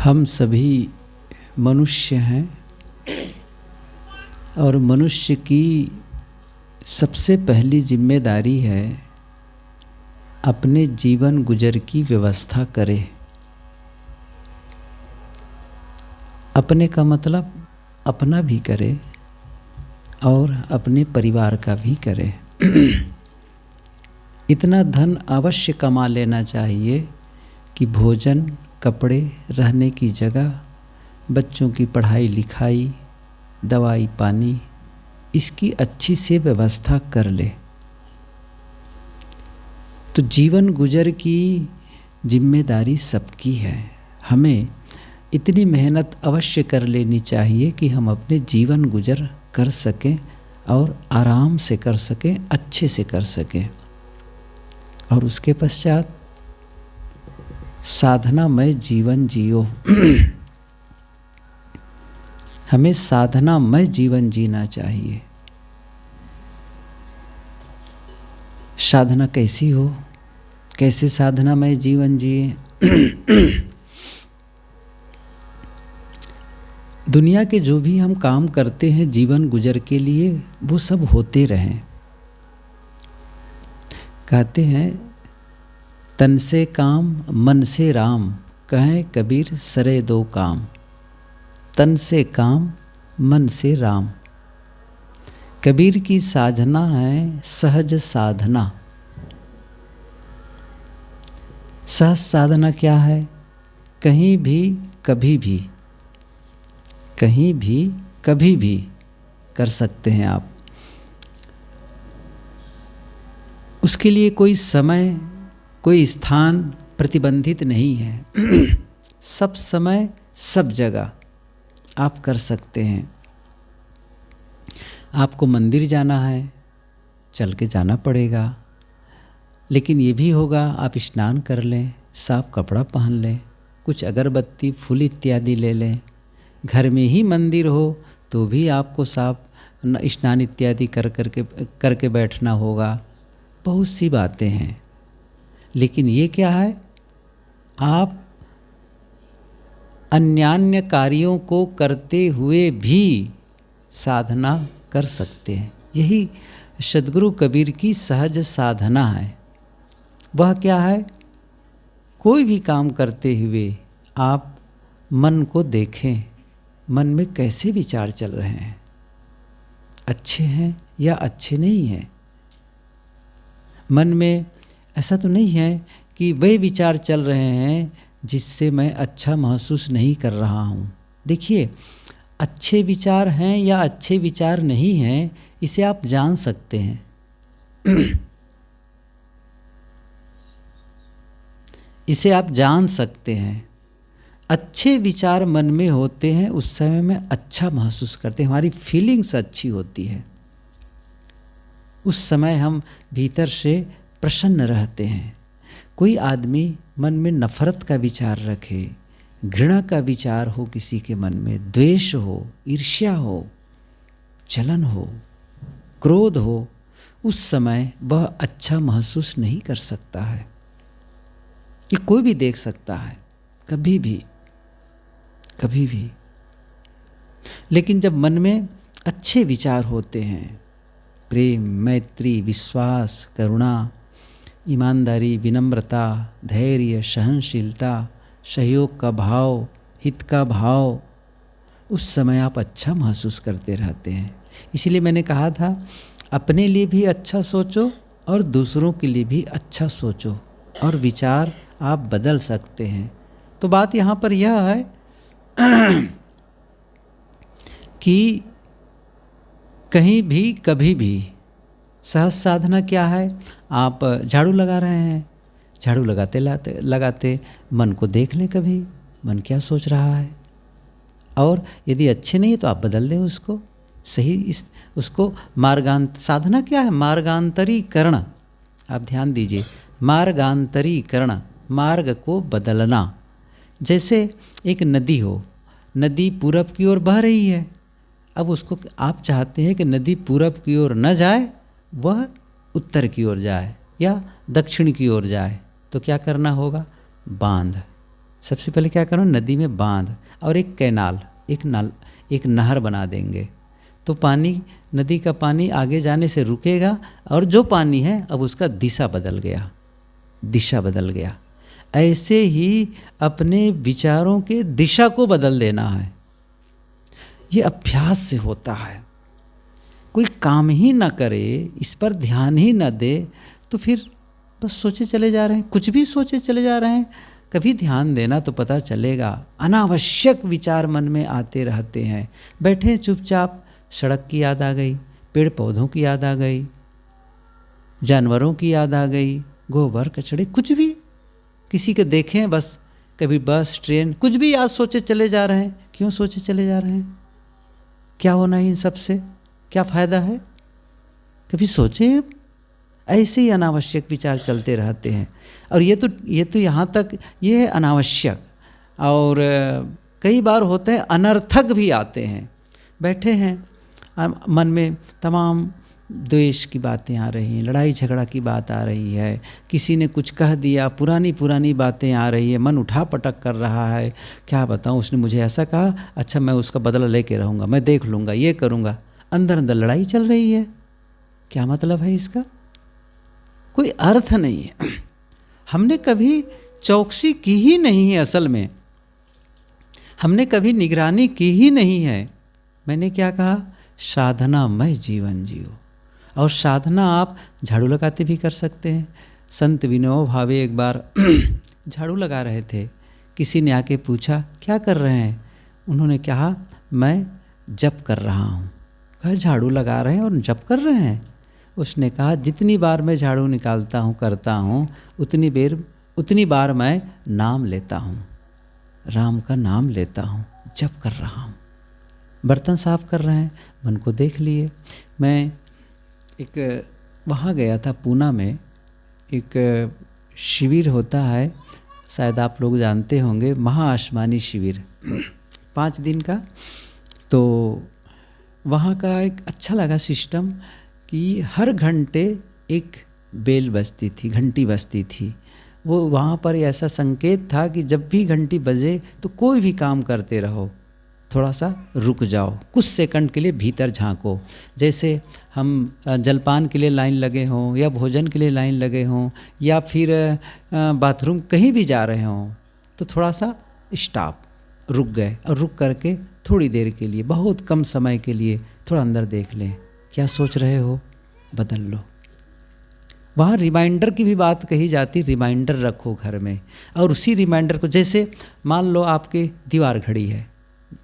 हम सभी मनुष्य हैं और मनुष्य की सबसे पहली जिम्मेदारी है अपने जीवन गुजर की व्यवस्था करे। अपने का मतलब अपना भी करे और अपने परिवार का भी करे। इतना धन अवश्य कमा लेना चाहिए कि भोजन, कपड़े, रहने की जगह, बच्चों की पढ़ाई लिखाई, दवाई पानी, इसकी अच्छी से व्यवस्था कर ले। तो जीवन गुजर की जिम्मेदारी सबकी है। हमें इतनी मेहनत अवश्य कर लेनी चाहिए कि हम अपने जीवन गुजर कर सकें और आराम से कर सकें, अच्छे से कर सकें। और उसके पश्चात साधनामय जीवन जियो। हमें साधनामय जीवन जीना चाहिए। साधना कैसी हो, कैसे साधनामय जीवन जिए? दुनिया के जो भी हम काम करते हैं जीवन गुजर के लिए, वो सब होते रहें। कहते हैं तन से काम मन से राम, कहें कबीर सरे दो काम। तन से काम मन से राम। कबीर की साधना है सहज साधना। सहज साधना क्या है? कहीं भी कभी भी, कहीं भी कभी भी कर सकते हैं आप। उसके लिए कोई समय, कोई स्थान प्रतिबंधित नहीं है। सब समय सब जगह आप कर सकते हैं। आपको मंदिर जाना है, चल के जाना पड़ेगा, लेकिन ये भी होगा आप स्नान कर लें, साफ कपड़ा पहन लें, कुछ अगरबत्ती फूल इत्यादि ले लें। घर में ही मंदिर हो तो भी आपको साफ स्नान इत्यादि करके बैठना होगा। बहुत सी बातें हैं, लेकिन ये क्या है, आप अन्यान्य कार्यों को करते हुए भी साधना कर सकते हैं। यही सद्गुरु कबीर की सहज साधना है। वह क्या है? कोई भी काम करते हुए आप मन को देखें, मन में कैसे विचार चल रहे हैं, अच्छे हैं या अच्छे नहीं हैं। मन में ऐसा तो नहीं है कि वे विचार चल रहे हैं जिससे मैं अच्छा महसूस नहीं कर रहा हूँ। देखिए, अच्छे विचार हैं या अच्छे विचार नहीं हैं, इसे आप जान सकते हैं। इसे आप जान सकते हैं। अच्छे विचार मन में होते हैं, उस समय में अच्छा महसूस करते हैं, हमारी फीलिंग्स अच्छी होती है। उस समय हम भीतर से प्रसन्न रहते हैं। कोई आदमी मन में नफरत का विचार रखे, घृणा का विचार हो, किसी के मन में द्वेष हो, ईर्ष्या हो, जलन हो, क्रोध हो, उस समय वह अच्छा महसूस नहीं कर सकता है। ये कोई भी देख सकता है, कभी भी कभी भी। लेकिन जब मन में अच्छे विचार होते हैं, प्रेम, मैत्री, विश्वास, करुणा, ईमानदारी, विनम्रता, धैर्य, सहनशीलता, सहयोग का भाव, हित का भाव, उस समय आप अच्छा महसूस करते रहते हैं। इसलिए मैंने कहा था, अपने लिए भी अच्छा सोचो और दूसरों के लिए भी अच्छा सोचो, और विचार आप बदल सकते हैं। तो बात यहाँ पर यह है कि कहीं भी कभी भी सहज साधना क्या है? आप झाड़ू लगा रहे हैं, झाड़ू लगाते मन को देख लें, कभी मन क्या सोच रहा है, और यदि अच्छे नहीं है तो आप बदल दें उसको। सही उसको साधना क्या है? मार्गांतरीकरण। आप ध्यान दीजिए, मार्गांतरीकरण, मार्ग को बदलना। जैसे एक नदी हो, नदी पूरब की ओर बह रही है, अब उसको आप चाहते हैं कि नदी पूरब की ओर न जाए, वह उत्तर की ओर जाए या दक्षिण की ओर जाए, तो क्या करना होगा? बांध। सबसे पहले क्या करो, नदी में बांध और एक कैनाल, एक नहर बना देंगे, तो पानी, नदी का पानी आगे जाने से रुकेगा, और जो पानी है अब उसका दिशा बदल गया। ऐसे ही अपने विचारों के दिशा को बदल देना है। ये अभ्यास से होता है। कोई काम ही ना करे, इस पर ध्यान ही ना दे, तो फिर बस सोचे चले जा रहे हैं, कुछ भी सोचे चले जा रहे हैं। कभी ध्यान देना तो पता चलेगा। अनावश्यक विचार मन में आते रहते हैं। बैठे चुपचाप, सड़क की याद आ गई, पेड़ पौधों की याद आ गई, जानवरों की याद आ गई, गोबर कचड़े, कुछ भी, किसी के देखें बस, कभी बस ट्रेन, कुछ भी याद सोचे चले जा रहे हैं। क्यों सोचे चले जा रहे हैं? क्या होना है इन सब से? क्या फ़ायदा है? कभी सोचे? ऐसे ही अनावश्यक विचार चलते रहते हैं। और ये तो यहाँ तक ये है अनावश्यक, और कई बार होते हैं अनर्थक भी आते हैं। बैठे हैं, मन में तमाम द्वेष की बातें आ रही हैं, लड़ाई झगड़ा की बात आ रही है, किसी ने कुछ कह दिया, पुरानी बातें आ रही है, मन उठा पटक कर रहा है, क्या बताऊँ, उसने मुझे ऐसा कहा, अच्छा मैं उसका बदला लेके रहूँगा, मैं देख लूँगा, ये करूँगा। अंदर अंदर लड़ाई चल रही है। क्या मतलब है इसका? कोई अर्थ नहीं है। हमने कभी चौकसी की ही नहीं है, असल में हमने कभी निगरानी की ही नहीं है। मैंने क्या कहा? साधनामय जीवन जियो। और साधना आप झाड़ू लगाते भी कर सकते हैं। संत विनोबा भावे एक बार झाड़ू लगा रहे थे, किसी ने आके पूछा क्या कर रहे हैं? उन्होंने कहा मैं जप कर रहा हूँ। कहा झाड़ू लगा रहे हैं और जप कर रहे हैं? उसने कहा जितनी बार मैं झाड़ू निकालता हूँ करता हूँ उतनी बार मैं नाम लेता हूँ, राम का नाम लेता हूँ, जप कर रहा हूँ। बर्तन साफ कर रहे हैं, मन को देख लिए। मैं एक वहाँ गया था पूना में, एक शिविर होता है, शायद आप लोग जानते होंगे, महाआसमानी शिविर 5 दिन का। तो वहाँ का एक अच्छा लगा सिस्टम कि हर घंटे एक बेल बजती थी, घंटी बजती थी। वो वहाँ पर ऐसा संकेत था कि जब भी घंटी बजे तो कोई भी काम करते रहो, थोड़ा सा रुक जाओ, कुछ सेकंड के लिए भीतर झांको। जैसे हम जलपान के लिए लाइन लगे हों, या भोजन के लिए लाइन लगे हों, या फिर बाथरूम कहीं भी जा रहे हों, तो थोड़ा सा स्टॉप, रुक गए, और रुक करके थोड़ी देर के लिए, बहुत कम समय के लिए थोड़ा अंदर देख लें, क्या सोच रहे हो, बदल लो। वहाँ रिमाइंडर की भी बात कही जाती, रिमाइंडर रखो घर में। और उसी रिमाइंडर को, जैसे मान लो आपके दीवार घड़ी है,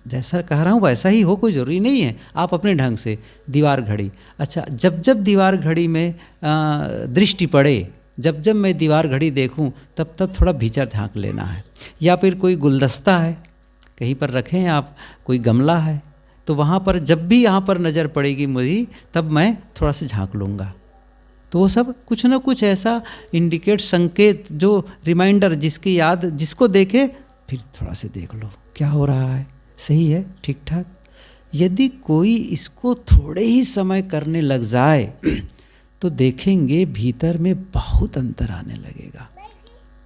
जैसा कह रहा हूँ वैसा ही हो, कोई ज़रूरी नहीं है, आप अपने ढंग से दीवार घड़ी। अच्छा, जब जब दीवार घड़ी में दृष्टि पड़े, जब जब मैं दीवार घड़ी देखूं, तब तब थोड़ा भीतर झांक लेना है। या फिर कोई गुलदस्ता है कहीं पर रखें आप, कोई गमला है, तो वहाँ पर जब भी यहाँ पर नज़र पड़ेगी मुझे, तब मैं थोड़ा सा झांक लूँगा। तो वो सब कुछ ना कुछ ऐसा इंडिकेट, संकेत, जो रिमाइंडर, जिसकी याद, जिसको देखे फिर थोड़ा से देख लो क्या हो रहा है, सही है, ठीक ठाक। यदि कोई इसको थोड़े ही समय करने लग जाए तो देखेंगे भीतर में बहुत अंतर आने लगेगा।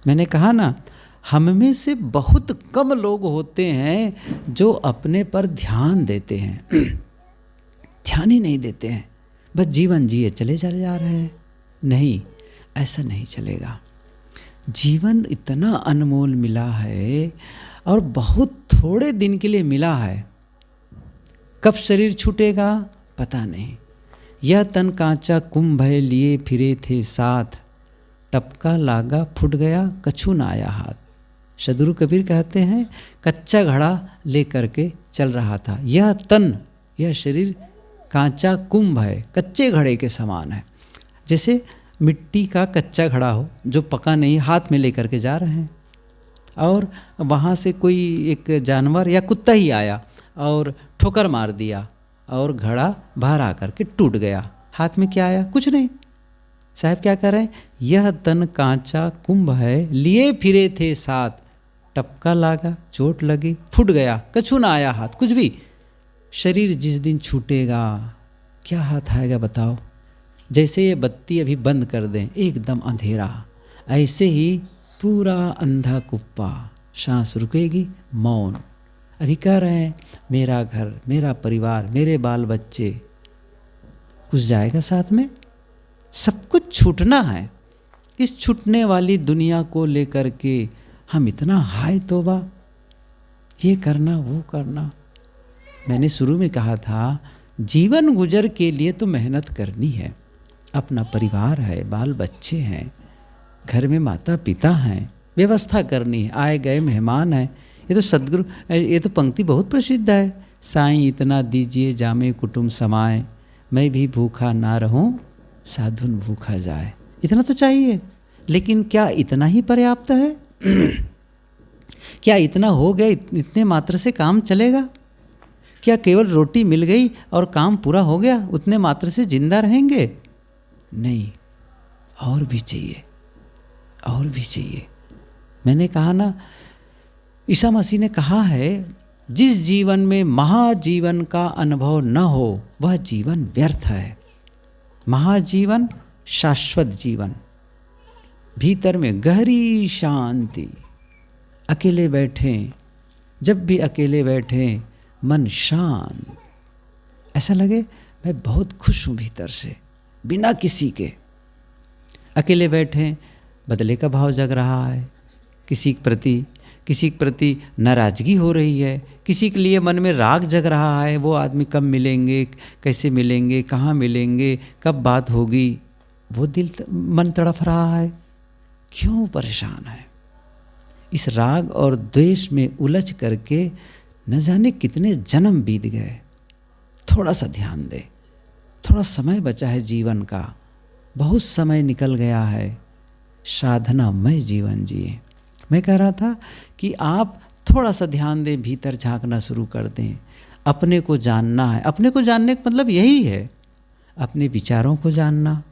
मैंने कहा ना, हम में से बहुत कम लोग होते हैं जो अपने पर ध्यान देते हैं। ध्यान ही नहीं देते हैं, बस जीवन जिए चले जा रहे हैं। नहीं, ऐसा नहीं चलेगा। जीवन इतना अनमोल मिला है और बहुत थोड़े दिन के लिए मिला है। कब शरीर छूटेगा पता नहीं। यह तन कांचा कुंभ है, लिए फिरे थे साथ, टपका लागा फूट गया कछु न आया हाथ। सदगुरु कबीर कहते हैं, कच्चा घड़ा ले करके चल रहा था। यह तन, यह शरीर कांचा कुंभ है, कच्चे घड़े के समान है। जैसे मिट्टी का कच्चा घड़ा हो जो पका नहीं, हाथ में लेकर के जा रहे हैं, और वहाँ से कोई एक जानवर या कुत्ता ही आया और ठोकर मार दिया और घड़ा बाहर आकर के टूट गया। हाथ में क्या आया? कुछ नहीं। साहब क्या कर रहे हैं? यह तन कांचा कुंभ है, लिए फिरे थे साथ, टपका लागा चोट लगी फूट गया कछु ना आया हाथ। कुछ भी। शरीर जिस दिन छूटेगा क्या हाथ आएगा बताओ? जैसे ये बत्ती अभी बंद कर दें, एकदम अंधेरा, ऐसे ही पूरा अंधा कुप्पा, सांस रुकेगी, मौन। अभी कह रहे हैं मेरा घर, मेरा परिवार, मेरे बाल बच्चे, कुछ जाएगा साथ में? सब कुछ छूटना है। इस छूटने वाली दुनिया को लेकर के हम इतना हाय तौबा, ये करना वो करना। मैंने शुरू में कहा था जीवन गुजर के लिए तो मेहनत करनी है। अपना परिवार है, बाल बच्चे हैं, घर में माता पिता हैं, व्यवस्था करनी है, आए गए मेहमान हैं। ये तो सद्गुरु, ये तो पंक्ति बहुत प्रसिद्ध है, साईं इतना दीजिए जामे कुटुंब समाए, मैं भी भूखा ना रहूं साधुन भूखा जाए। इतना तो चाहिए, लेकिन क्या इतना ही पर्याप्त है? क्या इतना हो गया, इतने मात्र से काम चलेगा? क्या केवल रोटी मिल गई और काम पूरा हो गया, उतने मात्र से जिंदा रहेंगे? नहीं, और भी चाहिए, और भी चाहिए। मैंने कहा ना, ईसा मसीह ने कहा है जिस जीवन में महाजीवन का अनुभव न हो वह जीवन व्यर्थ है। महाजीवन शाश्वत जीवन, भीतर में गहरी शांति। अकेले बैठें, जब भी अकेले बैठें मन शांत, ऐसा लगे मैं बहुत खुश हूँ भीतर से, बिना किसी के। अकेले बैठें, बदले का भाव जग रहा है, किसी के प्रति नाराजगी हो रही है, किसी के लिए मन में राग जग रहा है, वो आदमी कब मिलेंगे, कैसे मिलेंगे, कहाँ मिलेंगे, कब बात होगी, वो मन तड़फ रहा है। क्यों परेशान है? इस राग और द्वेष में उलझ करके न जाने कितने जन्म बीत गए। थोड़ा सा ध्यान दे, थोड़ा समय बचा है जीवन का, बहुत समय निकल गया है, साधनामय जीवन जिए। मैं कह रहा था कि आप थोड़ा सा ध्यान दें, भीतर झांकना शुरू कर दें। अपने को जानना है। अपने को जानने का मतलब यही है, अपने विचारों को जानना,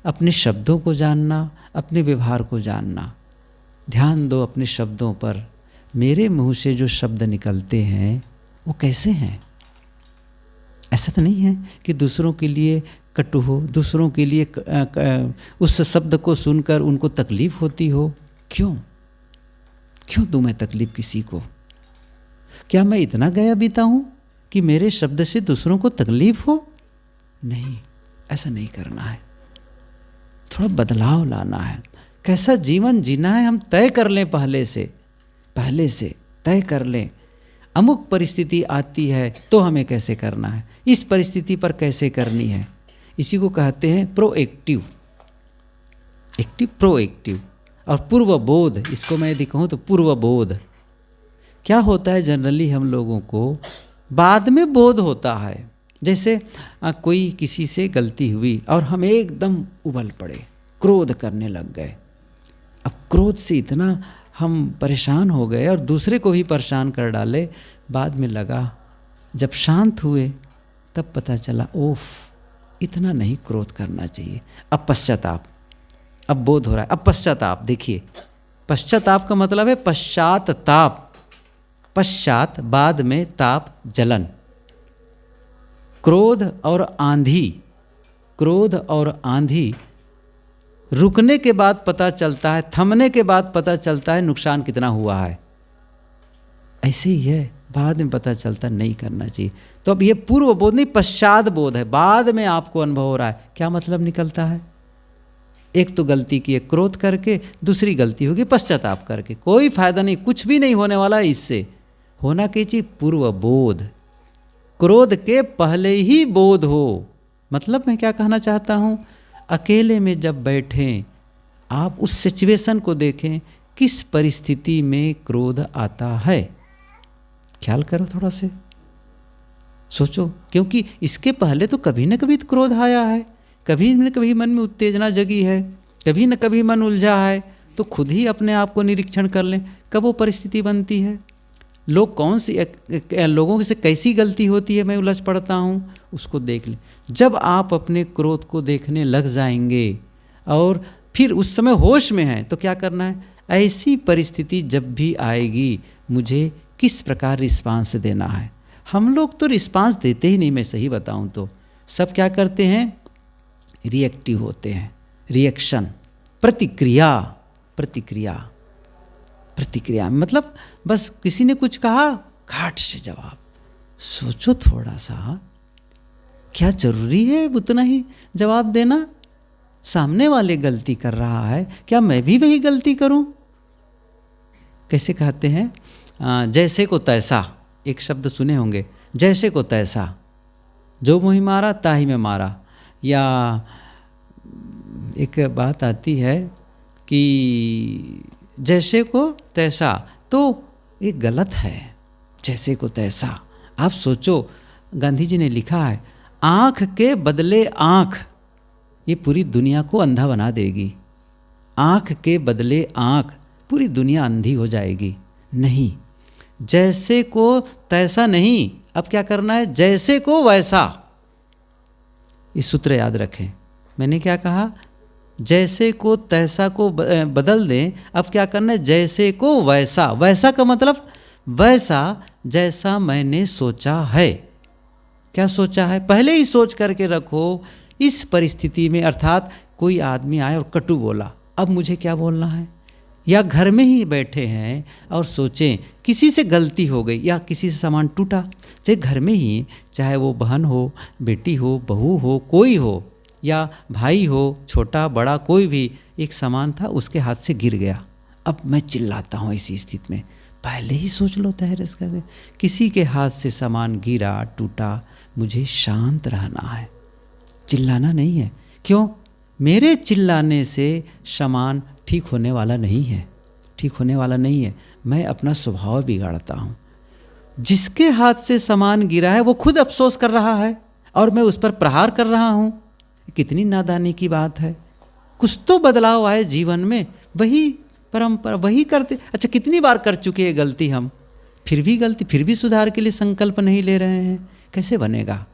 अपने शब्दों को जानना, अपने व्यवहार को जानना। ध्यान दो अपने शब्दों पर। मेरे मुंह से जो शब्द निकलते हैं वो कैसे हैं? ऐसा तो नहीं है कि दूसरों के लिए कटु हो, दूसरों के लिए उस शब्द को सुनकर उनको तकलीफ होती हो। क्यों दूं मैं तकलीफ किसी को? क्या मैं इतना गया बीता हूं कि मेरे शब्द से दूसरों को तकलीफ हो? नहीं, ऐसा नहीं करना है। थोड़ा बदलाव लाना है। कैसा जीवन जीना है हम तय कर लें, पहले से तय कर लें। अमुक परिस्थिति आती है तो हमें कैसे करना है, इस परिस्थिति पर कैसे करनी है। इसी को कहते हैं प्रोएक्टिव और पूर्वबोध। इसको मैं यदि कहूँ तो पूर्वबोध। क्या होता है, जनरली हम लोगों को बाद में बोध होता है। जैसे कोई किसी से गलती हुई और हम एकदम उबल पड़े, क्रोध करने लग गए। अब क्रोध से इतना हम परेशान हो गए और दूसरे को भी परेशान कर डाले। बाद में लगा, जब शांत हुए तब पता चला, ओफ, इतना नहीं क्रोध करना चाहिए। अब पश्चाताप, अब बोध हो रहा है। अब पश्चाताप, देखिए पश्चाताप का मतलब है पश्चाताप। पश्चात बाद में, ताप जलन। क्रोध और आंधी रुकने के बाद पता चलता है, थमने के बाद पता चलता है नुकसान कितना हुआ है। ऐसे ही है, बाद में पता चलता नहीं करना चाहिए। तो अब ये पूर्व बोध नहीं, पश्चात बोध है। बाद में आपको अनुभव हो रहा है। क्या मतलब निकलता है? एक तो गलती की है क्रोध करके, दूसरी गलती होगी पश्चाताप करके। कोई फायदा नहीं, कुछ भी नहीं होने वाला है इससे। होना क्या चाहिए? पूर्व बोध। क्रोध के पहले ही बोध हो। मतलब मैं क्या कहना चाहता हूं, अकेले में जब बैठें, आप उस सिचुएशन को देखें, किस परिस्थिति में क्रोध आता है। ख्याल करो, थोड़ा से सोचो, क्योंकि इसके पहले तो कभी न कभी क्रोध आया है, कभी न कभी मन में उत्तेजना जगी है, कभी न कभी मन उलझा है। तो खुद ही अपने आप को निरीक्षण कर लें, कब वो परिस्थिति बनती है, लोगों से कैसी गलती होती है, मैं उलझ पड़ता हूँ, उसको देख लें। जब आप अपने क्रोध को देखने लग जाएंगे और फिर उस समय होश में हैं, तो क्या करना है, ऐसी परिस्थिति जब भी आएगी मुझे किस प्रकार रिस्पांस देना है। हम लोग तो रिस्पांस देते ही नहीं, मैं सही बताऊं तो। सब क्या करते हैं, रिएक्टिव होते हैं। रिएक्शन, प्रतिक्रिया। प्रतिक्रिया में, मतलब बस किसी ने कुछ कहा, घाट से जवाब। सोचो थोड़ा सा, क्या जरूरी है उतना ही जवाब देना? सामने वाले गलती कर रहा है, क्या मैं भी वही गलती करूं? कैसे कहते हैं, जैसे को तैसा, एक शब्द सुने होंगे, जैसे को तैसा, जो मुझे मारा ताही में मारा। या एक बात आती है कि जैसे को तैसा, तो ये गलत है। जैसे को तैसा, आप सोचो, गांधी जी ने लिखा है, आँख के बदले आँख ये पूरी दुनिया को अंधा बना देगी। आँख के बदले आँख, पूरी दुनिया अंधी हो जाएगी। नहीं, जैसे को तैसा नहीं, अब क्या करना है, जैसे को वैसा। इस सूत्र याद रखें। मैंने क्या कहा, जैसे को तैसा को बदल दें। अब क्या करना है, जैसे को वैसा। वैसा का मतलब वैसा जैसा मैंने सोचा है। क्या सोचा है, पहले ही सोच करके रखो। इस परिस्थिति में, अर्थात कोई आदमी आए और कटु बोला, अब मुझे क्या बोलना है? या घर में ही बैठे हैं और सोचें किसी से गलती हो गई या किसी से सामान टूटा, चाहे घर में ही, चाहे वो बहन हो, बेटी हो, बहू हो, कोई हो, या भाई हो, छोटा बड़ा कोई भी, एक सामान था उसके हाथ से गिर गया। अब मैं चिल्लाता हूँ इसी स्थिति में, पहले ही सोच लो, तहरीर कर दे। किसी के हाथ से सामान गिरा, टूटा, मुझे शांत रहना है, चिल्लाना नहीं है। क्यों? मेरे चिल्लाने से सामान ठीक होने वाला नहीं है, ठीक होने वाला नहीं है। मैं अपना स्वभाव बिगाड़ता हूँ। जिसके हाथ से सामान गिरा है वो खुद अफसोस कर रहा है और मैं उस पर प्रहार कर रहा हूँ। कितनी नादानी की बात है। कुछ तो बदलाव आए जीवन में, वही परंपरा, वही करते। अच्छा, कितनी बार कर चुके हैं गलती हम, फिर भी गलती, फिर भी सुधार के लिए संकल्प नहीं ले रहे हैं। कैसे बनेगा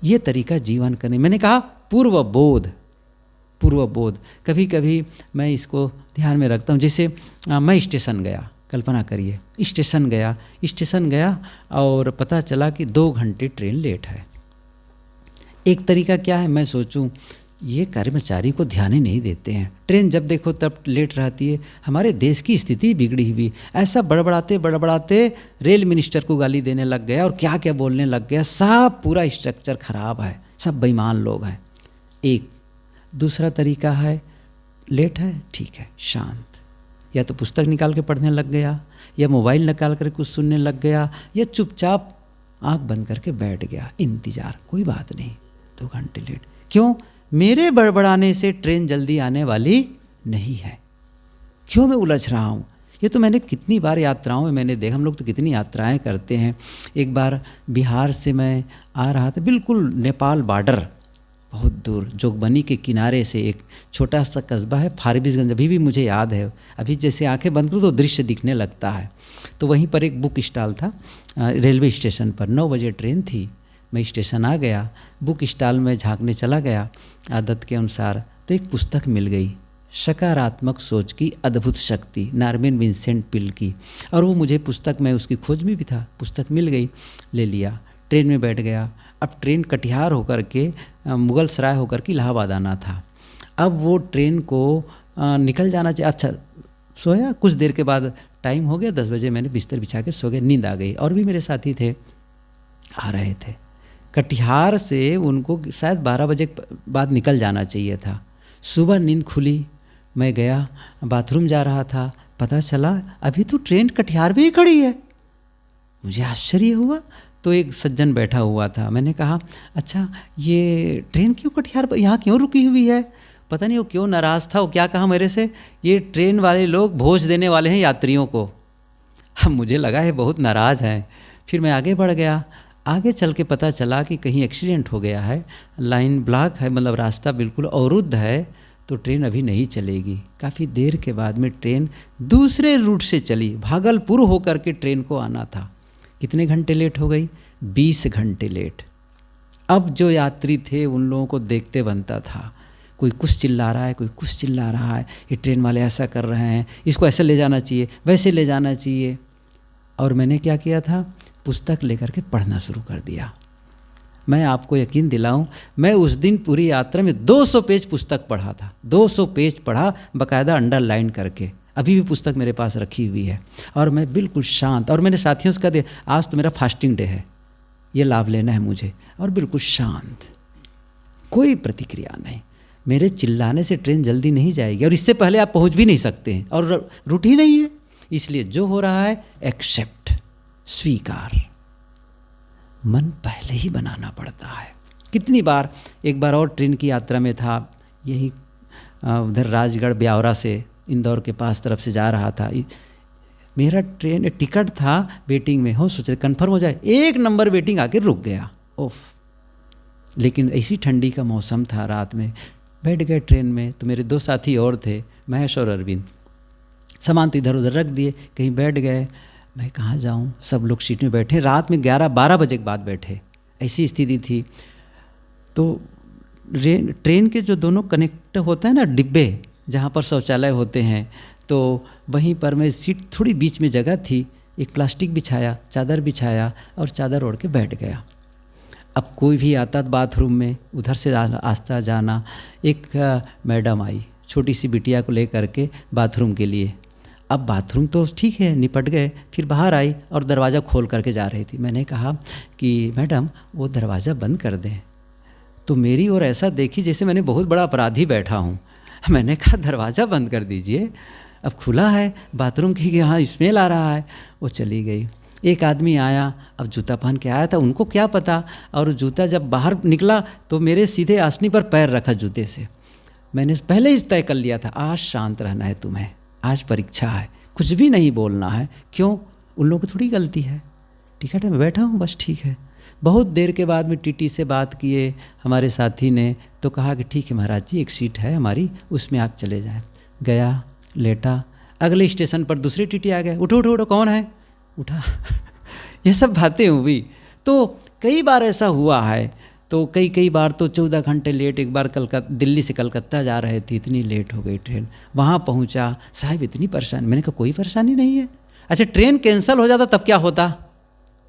ये तरीका जीवन करने? मैंने कहा पूर्व बोध, पूर्व बोध। कभी कभी मैं इसको ध्यान में रखता हूँ। जैसे मैं स्टेशन गया, कल्पना करिए, स्टेशन गया और पता चला कि 2 घंटे ट्रेन लेट है। एक तरीका क्या है, मैं सोचूं ये कर्मचारी को ध्यान ही नहीं देते हैं, ट्रेन जब देखो तब लेट रहती है। हमारे देश की स्थिति बिगड़ी हुई। ऐसा बड़बड़ाते रेल मिनिस्टर को गाली देने लग गया और क्या क्या बोलने लग गया। सब पूरा स्ट्रक्चर खराब है, सब बेईमान लोग हैं। एक दूसरा तरीका है, लेट है ठीक है, शांत, या तो पुस्तक निकाल के पढ़ने लग गया, या मोबाइल निकाल कर कुछ सुनने लग गया, या चुपचाप आंख बंद करके बैठ गया, इंतजार, कोई बात नहीं, 2 घंटे लेट। क्यों? मेरे बड़बड़ाने से ट्रेन जल्दी आने वाली नहीं है। क्यों मैं उलझ रहा हूँ? ये तो मैंने कितनी बार यात्राओं में मैंने देखा। हम लोग तो कितनी यात्राएं करते हैं। एक बार बिहार से मैं आ रहा था, बिल्कुल नेपाल बॉर्डर, बहुत दूर, जोगबनी के किनारे से एक छोटा सा कस्बा है फारबिसगंज, अभी भी मुझे याद है। अभी जैसे आंखें बंद करूँ तो दृश्य दिखने लगता है। तो वहीं पर एक बुक स्टॉल था, रेलवे स्टेशन पर। 9 बजे ट्रेन थी। मैं स्टेशन आ गया, बुक स्टॉल में झांकने चला गया आदत के अनुसार, तो एक पुस्तक मिल गई, सकारात्मक सोच की अद्भुत शक्ति, नॉर्मन विंसेंट पील की। और वो मुझे पुस्तक, मैं उसकी खोज में भी था, पुस्तक मिल गई, ले लिया, ट्रेन में बैठ गया। अब ट्रेन कटिहार होकर के मुगल सराय होकर के इलाहाबाद आना था। अब वो ट्रेन को निकल जाना चाहिए। अच्छा, सोया, कुछ देर के बाद टाइम हो गया, 10 बजे मैंने बिस्तर बिछा के सो गया, नींद आ गई। और भी मेरे साथी थे, आ रहे थे। कटिहार से उनको शायद 12 बजे बाद निकल जाना चाहिए था। सुबह नींद खुली, मैं गया, बाथरूम जा रहा था, पता चला अभी तो ट्रेन कटिहार में ही खड़ी है। मुझे आश्चर्य हुआ। तो एक सज्जन बैठा हुआ था, मैंने कहा अच्छा ये ट्रेन क्यों कटिहार पर, यहाँ क्यों रुकी हुई है? पता नहीं वो क्यों नाराज़ था। वो क्या कहा मेरे से, ये ट्रेन वाले लोग भोज देने वाले हैं यात्रियों को। अब मुझे लगा है बहुत नाराज़ हैं। फिर मैं आगे बढ़ गया। आगे चल के पता चला कि कहीं एक्सीडेंट हो गया है, लाइन ब्लॉक है, मतलब रास्ता बिल्कुल अवरुद्ध है, तो ट्रेन अभी नहीं चलेगी। काफ़ी देर के बाद में ट्रेन दूसरे रूट से चली, भागलपुर होकर के ट्रेन को आना था। कितने घंटे लेट हो गई? 20 घंटे लेट। अब जो यात्री थे उन लोगों को देखते बनता था, कोई कुछ चिल्ला रहा है, कोई कुछ चिल्ला रहा है, ये ट्रेन वाले ऐसा कर रहे हैं, इसको ऐसे ले जाना चाहिए, वैसे ले जाना चाहिए। और मैंने क्या किया था, पुस्तक लेकर के पढ़ना शुरू कर दिया। मैं आपको यकीन दिलाऊं, मैं उस दिन पूरी यात्रा में 200 पेज पुस्तक पढ़ा था। 200 पेज पढ़ा, बाकायदा अंडरलाइन करके। अभी भी पुस्तक मेरे पास रखी हुई है, और मैं बिल्कुल शांत, और मैंने साथियों से कहा दिया आज तो मेरा फास्टिंग डे है, ये लाभ लेना है मुझे, और बिल्कुल शांत, कोई प्रतिक्रिया नहीं। मेरे चिल्लाने से ट्रेन जल्दी नहीं जाएगी, और इससे पहले आप पहुंच भी नहीं सकते हैं, और रूट ही नहीं है। इसलिए जो हो रहा है एक्सेप्ट, स्वीकार, मन पहले ही बनाना पड़ता है। कितनी बार, एक बार और ट्रेन की यात्रा में था, यही उधर राजगढ़ ब्यावरा से इंदौर के पास तरफ से जा रहा था। मेरा ट्रेन टिकट था वेटिंग में, हो सोचे कंफर्म हो जाए, 1 नंबर वेटिंग आके रुक गया। ओफ, लेकिन ऐसी ठंडी का मौसम था, रात में बैठ गए ट्रेन में, तो मेरे 2 साथी और थे, महेश और अरविंद। सामान तो इधर उधर रख दिए, कहीं बैठ गए। मैं कहाँ जाऊँ, सब लोग सीट में बैठे, रात में 11-12 बजे के बाद बैठे, ऐसी स्थिति थी। तो ट्रेन के जो दोनों कनेक्ट होते हैं ना डिब्बे, जहाँ पर शौचालय होते हैं, तो वहीं पर मैं सीट थोड़ी बीच में जगह थी, एक प्लास्टिक बिछाया, चादर बिछाया और चादर ओढ़ के बैठ गया। अब कोई भी आता बाथरूम में, उधर से आस्ता जाना। एक मैडम आई छोटी सी बिटिया को लेकर के बाथरूम के लिए। अब बाथरूम तो ठीक है, निपट गए, फिर बाहर आई और दरवाज़ा खोल करके जा रही थी। मैंने कहा कि मैडम वो दरवाज़ा बंद कर दें, तो मेरी ओर ऐसा देखी जैसे मैंने बहुत बड़ा अपराधी बैठा हूँ। मैंने कहा दरवाज़ा बंद कर दीजिए, अब खुला है बाथरूम की, यहाँ स्मेल आ रहा है। वो चली गई। एक आदमी आया, अब जूता पहन के आया था, उनको क्या पता, और जूता जब बाहर निकला तो मेरे सीधे आसनी पर पैर रखा जूते से। मैंने पहले ही तय कर लिया था, आज शांत रहना है तुम्हें, आज परीक्षा है, कुछ भी नहीं बोलना है। क्यों, उन लोगों की थोड़ी गलती है, टिकट में बैठा हूँ बस, ठीक है। बहुत देर के बाद में टीटी से बात किए हमारे साथी ने, तो कहा कि ठीक है महाराज जी, एक सीट है हमारी, उसमें आप चले जाएं। गया, लेटा, अगले स्टेशन पर दूसरी टीटी आ गए, उठो उठो उठो, कौन है, उठा। ये सब बातें हुई। तो कई बार ऐसा हुआ है। तो कई बार तो 14 घंटे लेट। एक बार दिल्ली से कलकत्ता जा रहे थे, इतनी लेट हो गई ट्रेन, वहाँ पहुँचा, साहब इतनी परेशानी। मैंने कहा कोई परेशानी नहीं है। अच्छा, ट्रेन कैंसिल हो जाता तब क्या होता,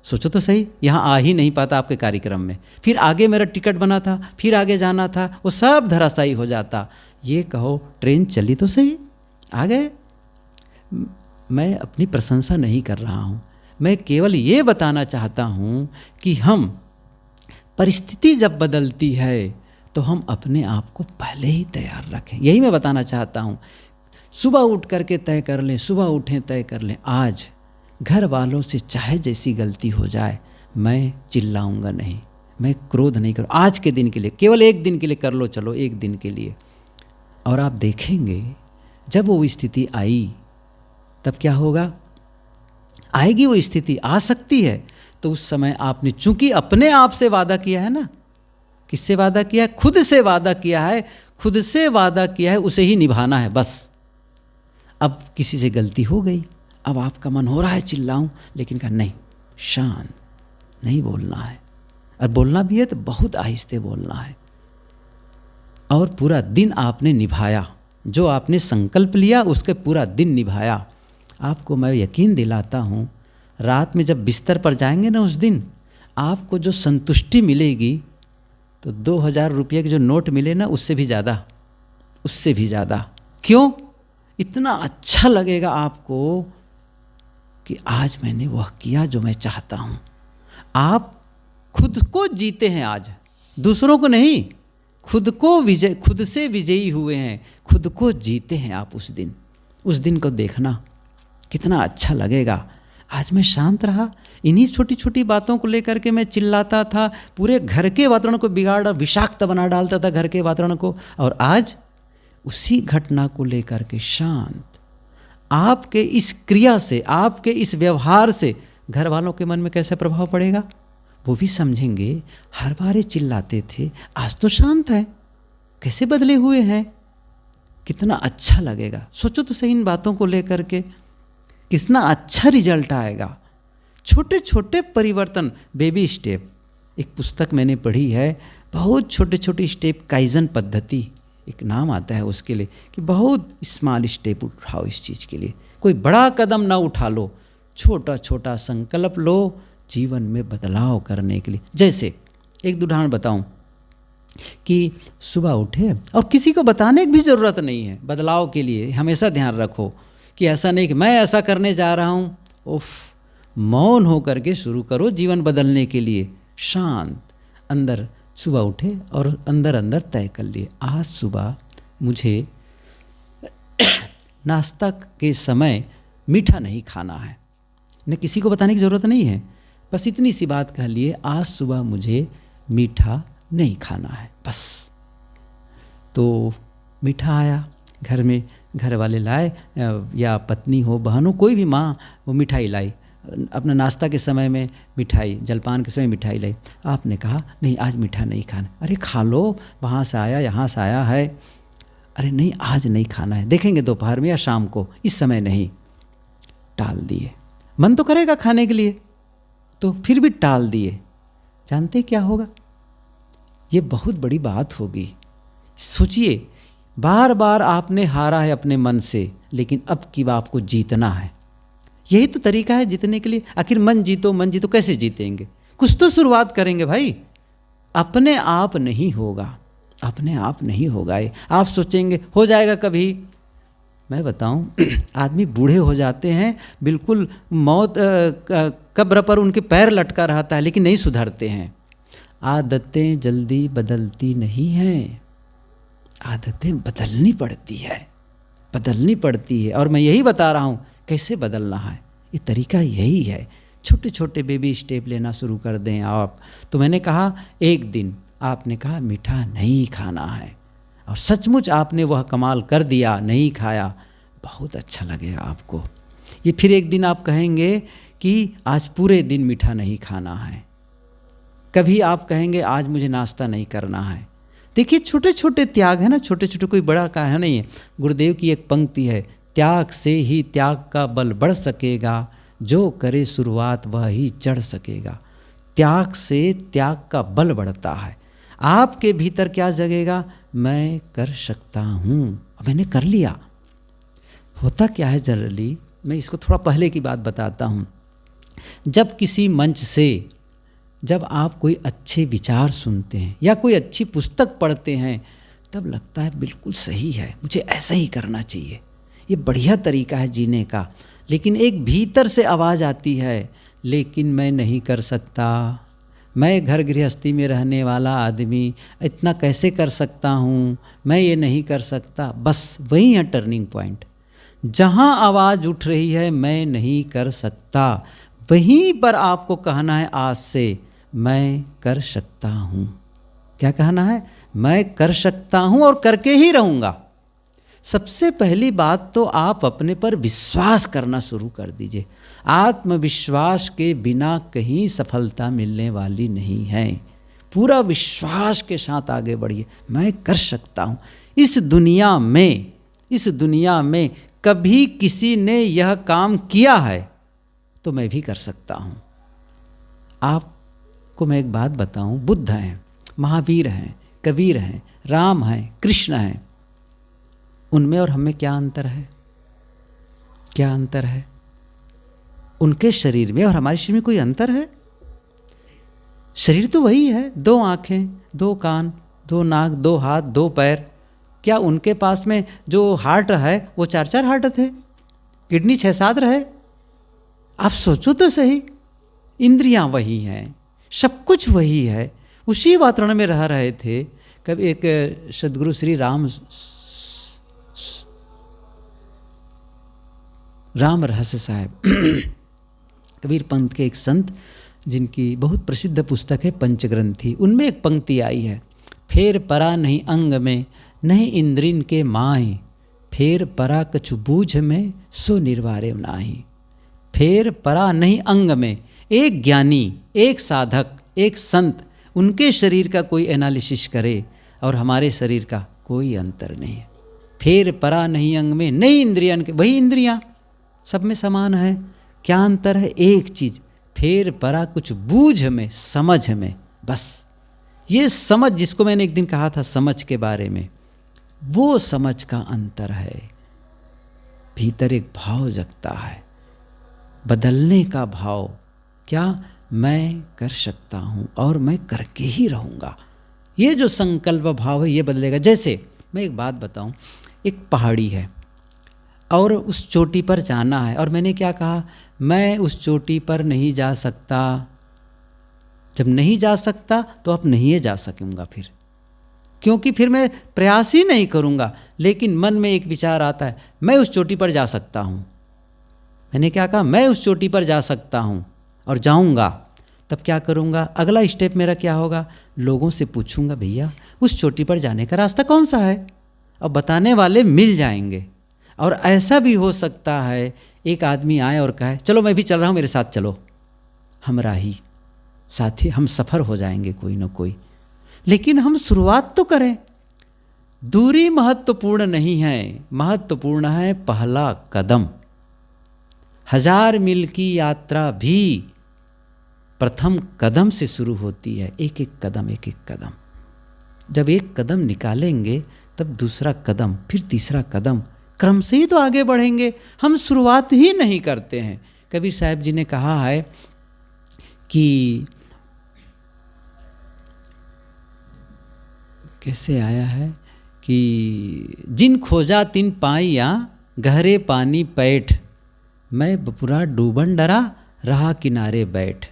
सोचो तो सही, यहाँ आ ही नहीं पाता आपके कार्यक्रम में। फिर आगे मेरा टिकट बना था, फिर आगे जाना था, वो सब धराशायी हो जाता। ये कहो ट्रेन चली तो सही, आ गए। मैं अपनी प्रशंसा नहीं कर रहा हूँ, मैं केवल ये बताना चाहता हूँ कि हम, परिस्थिति जब बदलती है तो हम अपने आप को पहले ही तैयार रखें। यही मैं बताना चाहता हूँ। सुबह उठ करके तय कर लें, सुबह उठें तय कर लें, आज घर वालों से चाहे जैसी गलती हो जाए, मैं चिल्लाऊंगा नहीं, मैं क्रोध नहीं करूँ। आज के दिन के लिए, केवल एक दिन के लिए कर लो, चलो एक दिन के लिए। और आप देखेंगे जब वो स्थिति आई तब क्या होगा, आएगी वो स्थिति, आ सकती है। तो उस समय आपने चूंकि अपने आप से वादा किया है ना, किससे वादा किया है, खुद से वादा किया है, खुद से वादा किया है, उसे ही निभाना है बस। अब किसी से गलती हो गई, अब आपका मन हो रहा है चिल्लाऊं, लेकिन कहा नहीं, शांत, नहीं बोलना है, और बोलना भी है तो बहुत आहिस्ते बोलना है। और पूरा दिन आपने निभाया, जो आपने संकल्प लिया उसके पूरा दिन निभाया। आपको मैं यकीन दिलाता हूँ, रात में जब बिस्तर पर जाएंगे ना, उस दिन आपको जो संतुष्टि मिलेगी, तो 2000 रुपये के जो नोट मिले ना, उससे भी ज़्यादा, उससे भी ज़्यादा। क्यों, इतना अच्छा लगेगा आपको कि आज मैंने वह किया जो मैं चाहता हूँ। आप खुद को जीते हैं आज, दूसरों को नहीं, खुद को विजय, खुद से विजयी हुए हैं, खुद को जीते हैं आप। उस दिन को देखना कितना अच्छा लगेगा। आज मैं शांत रहा, इन्हीं छोटी छोटी बातों को लेकर के मैं चिल्लाता था, पूरे घर के वातावरण को बिगाड़, विषाक्त बना डालता था घर के वातावरण को, और आज उसी घटना को लेकर के शांत। आपके इस क्रिया से, आपके इस व्यवहार से घर वालों के मन में कैसा प्रभाव पड़ेगा, वो भी समझेंगे। हर बार ये चिल्लाते थे, आज तो शांत है, कैसे बदले हुए हैं, कितना अच्छा लगेगा। सोचो तो सही, इन बातों को लेकर के कितना अच्छा रिजल्ट आएगा। छोटे छोटे परिवर्तन, बेबी स्टेप। एक पुस्तक मैंने पढ़ी है, बहुत छोटे छोटे स्टेप, काइजन पद्धति एक नाम आता है उसके लिए, कि बहुत स्मॉल स्टेप उठाओ इस चीज़ के लिए। कोई बड़ा कदम ना उठा लो, छोटा छोटा संकल्प लो जीवन में बदलाव करने के लिए। जैसे एक उदाहरण बताऊं कि सुबह उठे, और किसी को बताने की भी ज़रूरत नहीं है बदलाव के लिए। हमेशा ध्यान रखो कि ऐसा नहीं कि मैं ऐसा करने जा रहा हूँ। उफ, मौन होकर के शुरू करो जीवन बदलने के लिए। शांत अंदर सुबह उठे और अंदर अंदर तय कर लिए, आज सुबह मुझे नाश्ता के समय मीठा नहीं खाना है। न किसी को बताने की ज़रूरत नहीं है, बस इतनी सी बात कह लिए, आज सुबह मुझे मीठा नहीं खाना है बस। तो मीठा आया घर में, घर वाले लाए, या पत्नी हो, बहन हो, कोई भी माँ, वो मिठाई लाई। अपना नाश्ता के समय में मिठाई, जलपान के समय मिठाई लाई। आपने कहा नहीं आज मीठा नहीं खाना। अरे खा लो, वहाँ से आया यहाँ से आया है। अरे नहीं आज नहीं खाना है, देखेंगे दोपहर में या शाम को, इस समय नहीं। टाल दिए। मन तो करेगा खाने के लिए, तो फिर भी टाल दिए। जानते क्या होगा? ये बहुत बड़ी बात होगी। सोचिए, बार बार आपने हारा है अपने मन से, लेकिन अब की बार आपको जीतना है। यही तो तरीका है जीतने के लिए। आखिर मन जीतो, मन जीतो, कैसे जीतेंगे? कुछ तो शुरुआत करेंगे भाई। अपने आप नहीं होगा, अपने आप नहीं होगा। आप सोचेंगे हो जाएगा कभी। मैं बताऊं, आदमी बूढ़े हो जाते हैं, बिल्कुल मौत कब्र पर उनके पैर लटका रहता है, लेकिन नहीं सुधरते हैं। आदतें जल्दी बदलती नहीं हैं, आदतें बदलनी पड़ती है, बदलनी पड़ती है। और मैं यही बता रहा हूँ कैसे बदलना है। ये तरीका यही है। छोटे छोटे बेबी स्टेप लेना शुरू कर दें आप। तो मैंने कहा एक दिन आपने कहा मीठा नहीं खाना है, और सचमुच आपने वह कमाल कर दिया, नहीं खाया, बहुत अच्छा लगेगा आपको। ये फिर एक दिन आप कहेंगे कि आज पूरे दिन मीठा नहीं खाना है। कभी आप कहेंगे आज मुझे नाश्ता नहीं करना है। देखिए छोटे छोटे त्याग है ना, छोटे छोटे, कोई बड़ा का है नहीं है। गुरुदेव की एक पंक्ति है, त्याग से ही त्याग का बल बढ़ सकेगा, जो करे शुरुआत वह ही चढ़ सकेगा। त्याग से त्याग का बल बढ़ता है। आपके भीतर क्या जगेगा? मैं कर सकता हूँ, मैंने कर लिया। होता क्या है जनरली, मैं इसको थोड़ा पहले की बात बताता हूँ। जब किसी मंच से जब आप कोई अच्छे विचार सुनते हैं या कोई अच्छी पुस्तक पढ़ते हैं, तब लगता है बिल्कुल सही है, मुझे ऐसा ही करना चाहिए, ये बढ़िया तरीका है जीने का। लेकिन एक भीतर से आवाज़ आती है, लेकिन मैं नहीं कर सकता, मैं घर गृहस्थी में रहने वाला आदमी इतना कैसे कर सकता हूँ, मैं ये नहीं कर सकता। बस वही है टर्निंग पॉइंट। जहाँ आवाज़ उठ रही है मैं नहीं कर सकता, वहीं पर आपको कहना है आज से मैं कर सकता हूँ। क्या कहना है? मैं कर सकता हूँ और करके ही रहूँगा। सबसे पहली बात तो आप अपने पर विश्वास करना शुरू कर दीजिए। आत्मविश्वास के बिना कहीं सफलता मिलने वाली नहीं है। पूरा विश्वास के साथ आगे बढ़िए, मैं कर सकता हूँ। इस दुनिया में कभी किसी ने यह काम किया है तो मैं भी कर सकता हूँ। आपको मैं एक बात बताऊँ, बुद्ध हैं, महावीर हैं, कबीर हैं, राम हैं, कृष्ण हैं, उनमें और हमें क्या अंतर है? क्या अंतर है? उनके शरीर में और हमारे शरीर में कोई अंतर है? शरीर तो वही है, 2 आँखें, 2 कान, 2 नाक, 2 हाथ, 2 पैर। क्या उनके पास में जो हार्ट है वो 4-4 हार्ट थे, किडनी 6-7 रहे? आप सोचो तो सही। इंद्रियां वही हैं, सब कुछ वही है, उसी वातावरण में रह रहे थे। कभी एक सदगुरु श्री राम रहस्य साहब कबीर पंथ के एक संत, जिनकी बहुत प्रसिद्ध पुस्तक है पंचग्रंथी, उनमें एक पंक्ति आई है, फेर परा नहीं अंग में नहीं इंद्रिन के माही, फेर परा कछु बूझ में सो निर्वारे नाही। फेर परा नहीं अंग में, एक ज्ञानी, एक साधक, एक संत, उनके शरीर का कोई एनालिसिस करे और हमारे शरीर का कोई अंतर नहीं है। फेर परा नहीं अंग में नहीं इंद्रियन के, वही इंद्रियां सब में समान है। क्या अंतर है? एक चीज, फेर परा कुछ बूझ में, समझ में। बस ये समझ, जिसको मैंने एक दिन कहा था समझ के बारे में, वो समझ का अंतर है। भीतर एक भाव जगता है, बदलने का भाव। क्या? मैं कर सकता हूँ और मैं करके ही रहूँगा। ये जो संकल्प भाव है ये बदलेगा। जैसे मैं एक बात बताऊँ, एक पहाड़ी है, और उस चोटी पर जाना है। और मैंने क्या कहा, मैं उस चोटी पर नहीं जा सकता। जब नहीं जा सकता तो अब नहीं जा सकूंगा फिर, क्योंकि फिर मैं प्रयास ही नहीं करूंगा। लेकिन मन में एक विचार आता है, मैं उस चोटी पर जा सकता हूं। मैंने क्या कहा, मैं उस चोटी पर जा सकता हूं और जाऊंगा। तब क्या करूंगा, अगला स्टेप मेरा क्या होगा, लोगों से पूछूंगा, भैया उस चोटी पर जाने का रास्ता कौन सा है, और बताने वाले मिल जाएंगे। और ऐसा भी हो सकता है एक आदमी आए और कहे, चलो मैं भी चल रहा हूँ, मेरे साथ चलो, हमरा ही साथी, हम सफ़र हो जाएंगे कोई ना कोई। लेकिन हम शुरुआत तो करें। दूरी महत्वपूर्ण नहीं है, महत्वपूर्ण है पहला कदम। 1000 मील की यात्रा भी प्रथम कदम से शुरू होती है। एक एक कदम, एक एक कदम। जब एक कदम निकालेंगे तब दूसरा कदम, फिर तीसरा कदम, क्रम से ही तो आगे बढ़ेंगे। हम शुरुआत ही नहीं करते हैं। कबीर साहब जी ने कहा है कि कैसे आया है कि जिन खोजा तिन पाइया गहरे पानी पैठ, मैं पूरा डूबन डरा रहा किनारे बैठ।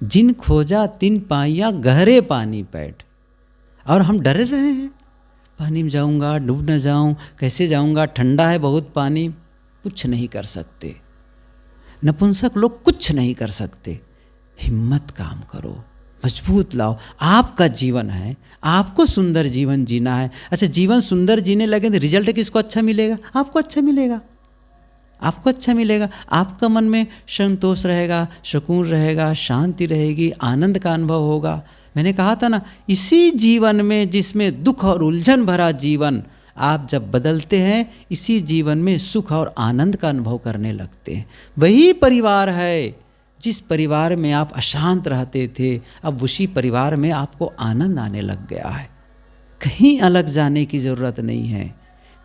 जिन खोजा तिन पाइया गहरे पानी पैठ। और हम डरे रहे हैं, पानी में जाऊंगा, डूब न जाऊं, कैसे जाऊंगा, ठंडा है बहुत पानी। कुछ नहीं कर सकते, नपुंसक लोग कुछ नहीं कर सकते। हिम्मत काम करो, मजबूत लाओ। आपका जीवन है, आपको सुंदर जीवन जीना है। अच्छा, जीवन सुंदर जीने लगे तो रिजल्ट किसको अच्छा मिलेगा, आपको अच्छा मिलेगा, आपको अच्छा मिलेगा। आपका मन में संतोष रहेगा, सुकून रहेगा, शांति रहेगी, आनंद का अनुभव होगा। मैंने कहा था ना, इसी जीवन में जिसमें दुख और उलझन भरा जीवन, आप जब बदलते हैं, इसी जीवन में सुख और आनंद का अनुभव करने लगते हैं। वही परिवार है जिस परिवार में आप अशांत रहते थे, अब उसी परिवार में आपको आनंद आने लग गया है। कहीं अलग जाने की ज़रूरत नहीं है,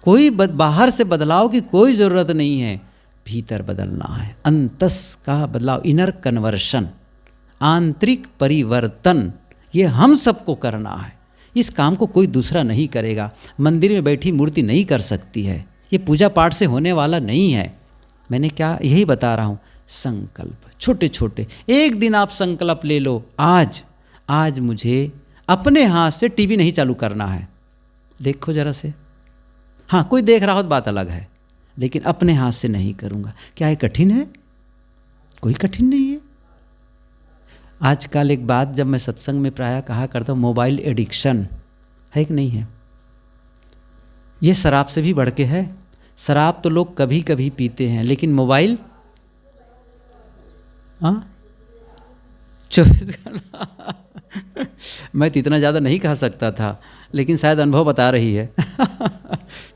कोई बाहर से बदलाव की कोई ज़रूरत नहीं है, भीतर बदलना है। अंतस का बदलाव, इनर कन्वर्शन, आंतरिक परिवर्तन, ये हम सबको करना है। इस काम को कोई दूसरा नहीं करेगा। मंदिर में बैठी मूर्ति नहीं कर सकती है, ये पूजा पाठ से होने वाला नहीं है। मैंने क्या यही बता रहा हूँ, संकल्प छोटे छोटे। एक दिन आप संकल्प ले लो, आज मुझे अपने हाथ से टीवी नहीं चालू करना है। देखो जरा से, हाँ कोई देख रहा हो तो बात अलग है, लेकिन अपने हाथ से नहीं करूँगा। क्या ये कठिन है? कोई कठिन नहीं है। आजकल एक बात जब मैं सत्संग में प्रायः कहा करता हूँ, मोबाइल एडिक्शन है कि नहीं है? ये शराब से भी बढ़ के है। शराब तो लोग कभी कभी पीते हैं, लेकिन मोबाइल 24 घंटा मैं तो इतना ज़्यादा नहीं कह सकता था, लेकिन शायद अनुभव बता रही है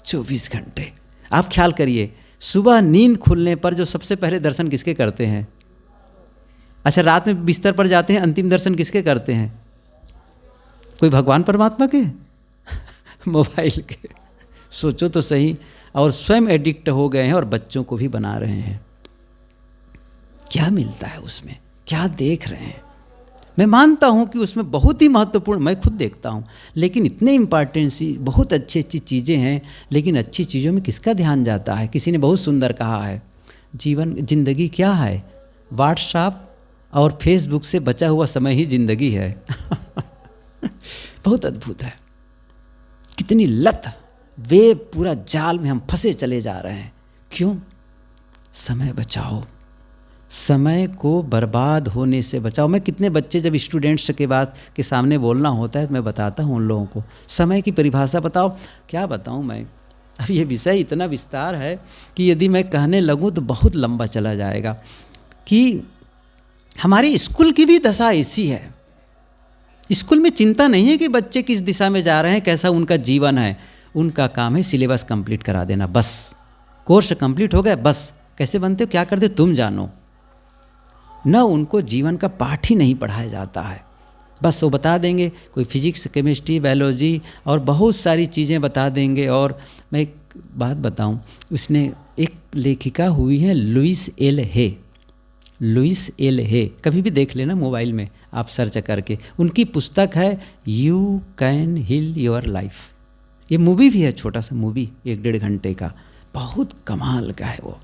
24 घंटे। आप ख्याल करिए, सुबह नींद खुलने पर जो सबसे पहले दर्शन किसके करते हैं? अच्छा, रात में बिस्तर पर जाते हैं, अंतिम दर्शन किसके करते हैं? कोई भगवान परमात्मा के मोबाइल के। सोचो तो सही। और स्वयं एडिक्ट हो गए हैं और बच्चों को भी बना रहे हैं। क्या मिलता है उसमें, क्या देख रहे हैं? मैं मानता हूं कि उसमें बहुत ही महत्वपूर्ण, मैं खुद देखता हूं, लेकिन इतने इम्पॉर्टेंट सी बहुत अच्छी अच्छी चीज़ें हैं, लेकिन अच्छी चीज़ों में किसका ध्यान जाता है? किसी ने बहुत सुंदर कहा है, जिंदगी क्या है? व्हाट्सएप और फेसबुक से बचा हुआ समय ही जिंदगी है। बहुत अद्भुत है, कितनी लत, वे पूरा जाल में हम फंसे चले जा रहे हैं। क्यों? समय बचाओ, समय को बर्बाद होने से बचाओ। मैं कितने बच्चे जब स्टूडेंट्स के बाद के सामने बोलना होता है तो मैं बताता हूँ उन लोगों को, समय की परिभाषा बताओ। क्या बताऊँ मैं, अब ये विषय इतना विस्तार है कि यदि मैं कहने लगूँ तो बहुत लंबा चला जाएगा। कि हमारी स्कूल की भी दशा ऐसी है। स्कूल में चिंता नहीं है कि बच्चे किस दिशा में जा रहे हैं, कैसा उनका जीवन है। उनका काम है सिलेबस कंप्लीट करा देना, बस। कोर्स कंप्लीट हो गया, बस। कैसे बनते हो, क्या करते हो, तुम जानो। न उनको जीवन का पाठ ही नहीं पढ़ाया जाता है, बस वो बता देंगे, कोई फिजिक्स, केमिस्ट्री, बायोलॉजी और बहुत सारी चीज़ें बता देंगे। और मैं एक बात बताऊं, उसने एक लेखिका हुई है लुइस एल हे, लुइस एल हे, कभी भी देख लेना मोबाइल में आप सर्च करके। उनकी पुस्तक है you can heal your life. ये मूवी भी है, छोटा सा मूवी, 1-1.5 घंटे का, बहुत कमाल का है वो।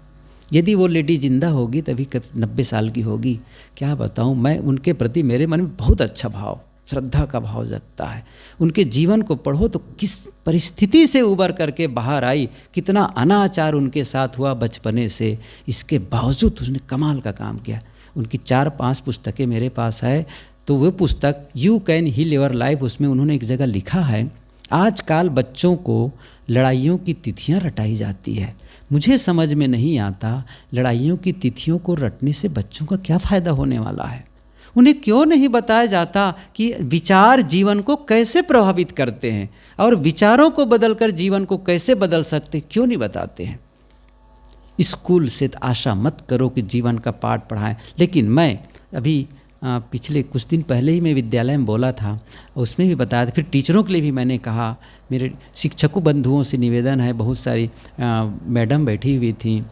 यदि वो लेडी जिंदा होगी तभी 90 साल की होगी, क्या बताऊं मैं, उनके प्रति मेरे मन में बहुत अच्छा भाव, श्रद्धा का भाव जगता है। उनके जीवन को पढ़ो तो किस परिस्थिति से उबर करके बाहर आई, कितना अनाचार उनके साथ हुआ बचपने से, इसके बावजूद उसने कमाल का काम किया। उनकी 4-5 पुस्तकें मेरे पास है। तो वो पुस्तक you can heal your life, उसमें उन्होंने एक जगह लिखा है, आजकल बच्चों को लड़ाइयों की तिथियां रटाई जाती है। मुझे समझ में नहीं आता लड़ाइयों की तिथियों को रटने से बच्चों का क्या फ़ायदा होने वाला है। उन्हें क्यों नहीं बताया जाता कि विचार जीवन को कैसे प्रभावित करते हैं और विचारों को बदलकर जीवन को कैसे बदल सकते, क्यों नहीं बताते हैं। स्कूल से आशा मत करो कि जीवन का पाठ पढ़ाएं। लेकिन मैं अभी पिछले कुछ दिन पहले ही मैं विद्यालय में बोला था, उसमें भी बताया था, फिर टीचरों के लिए भी मैंने कहा, मेरे शिक्षकों बंधुओं से निवेदन है, बहुत सारी मैडम बैठी हुई थी,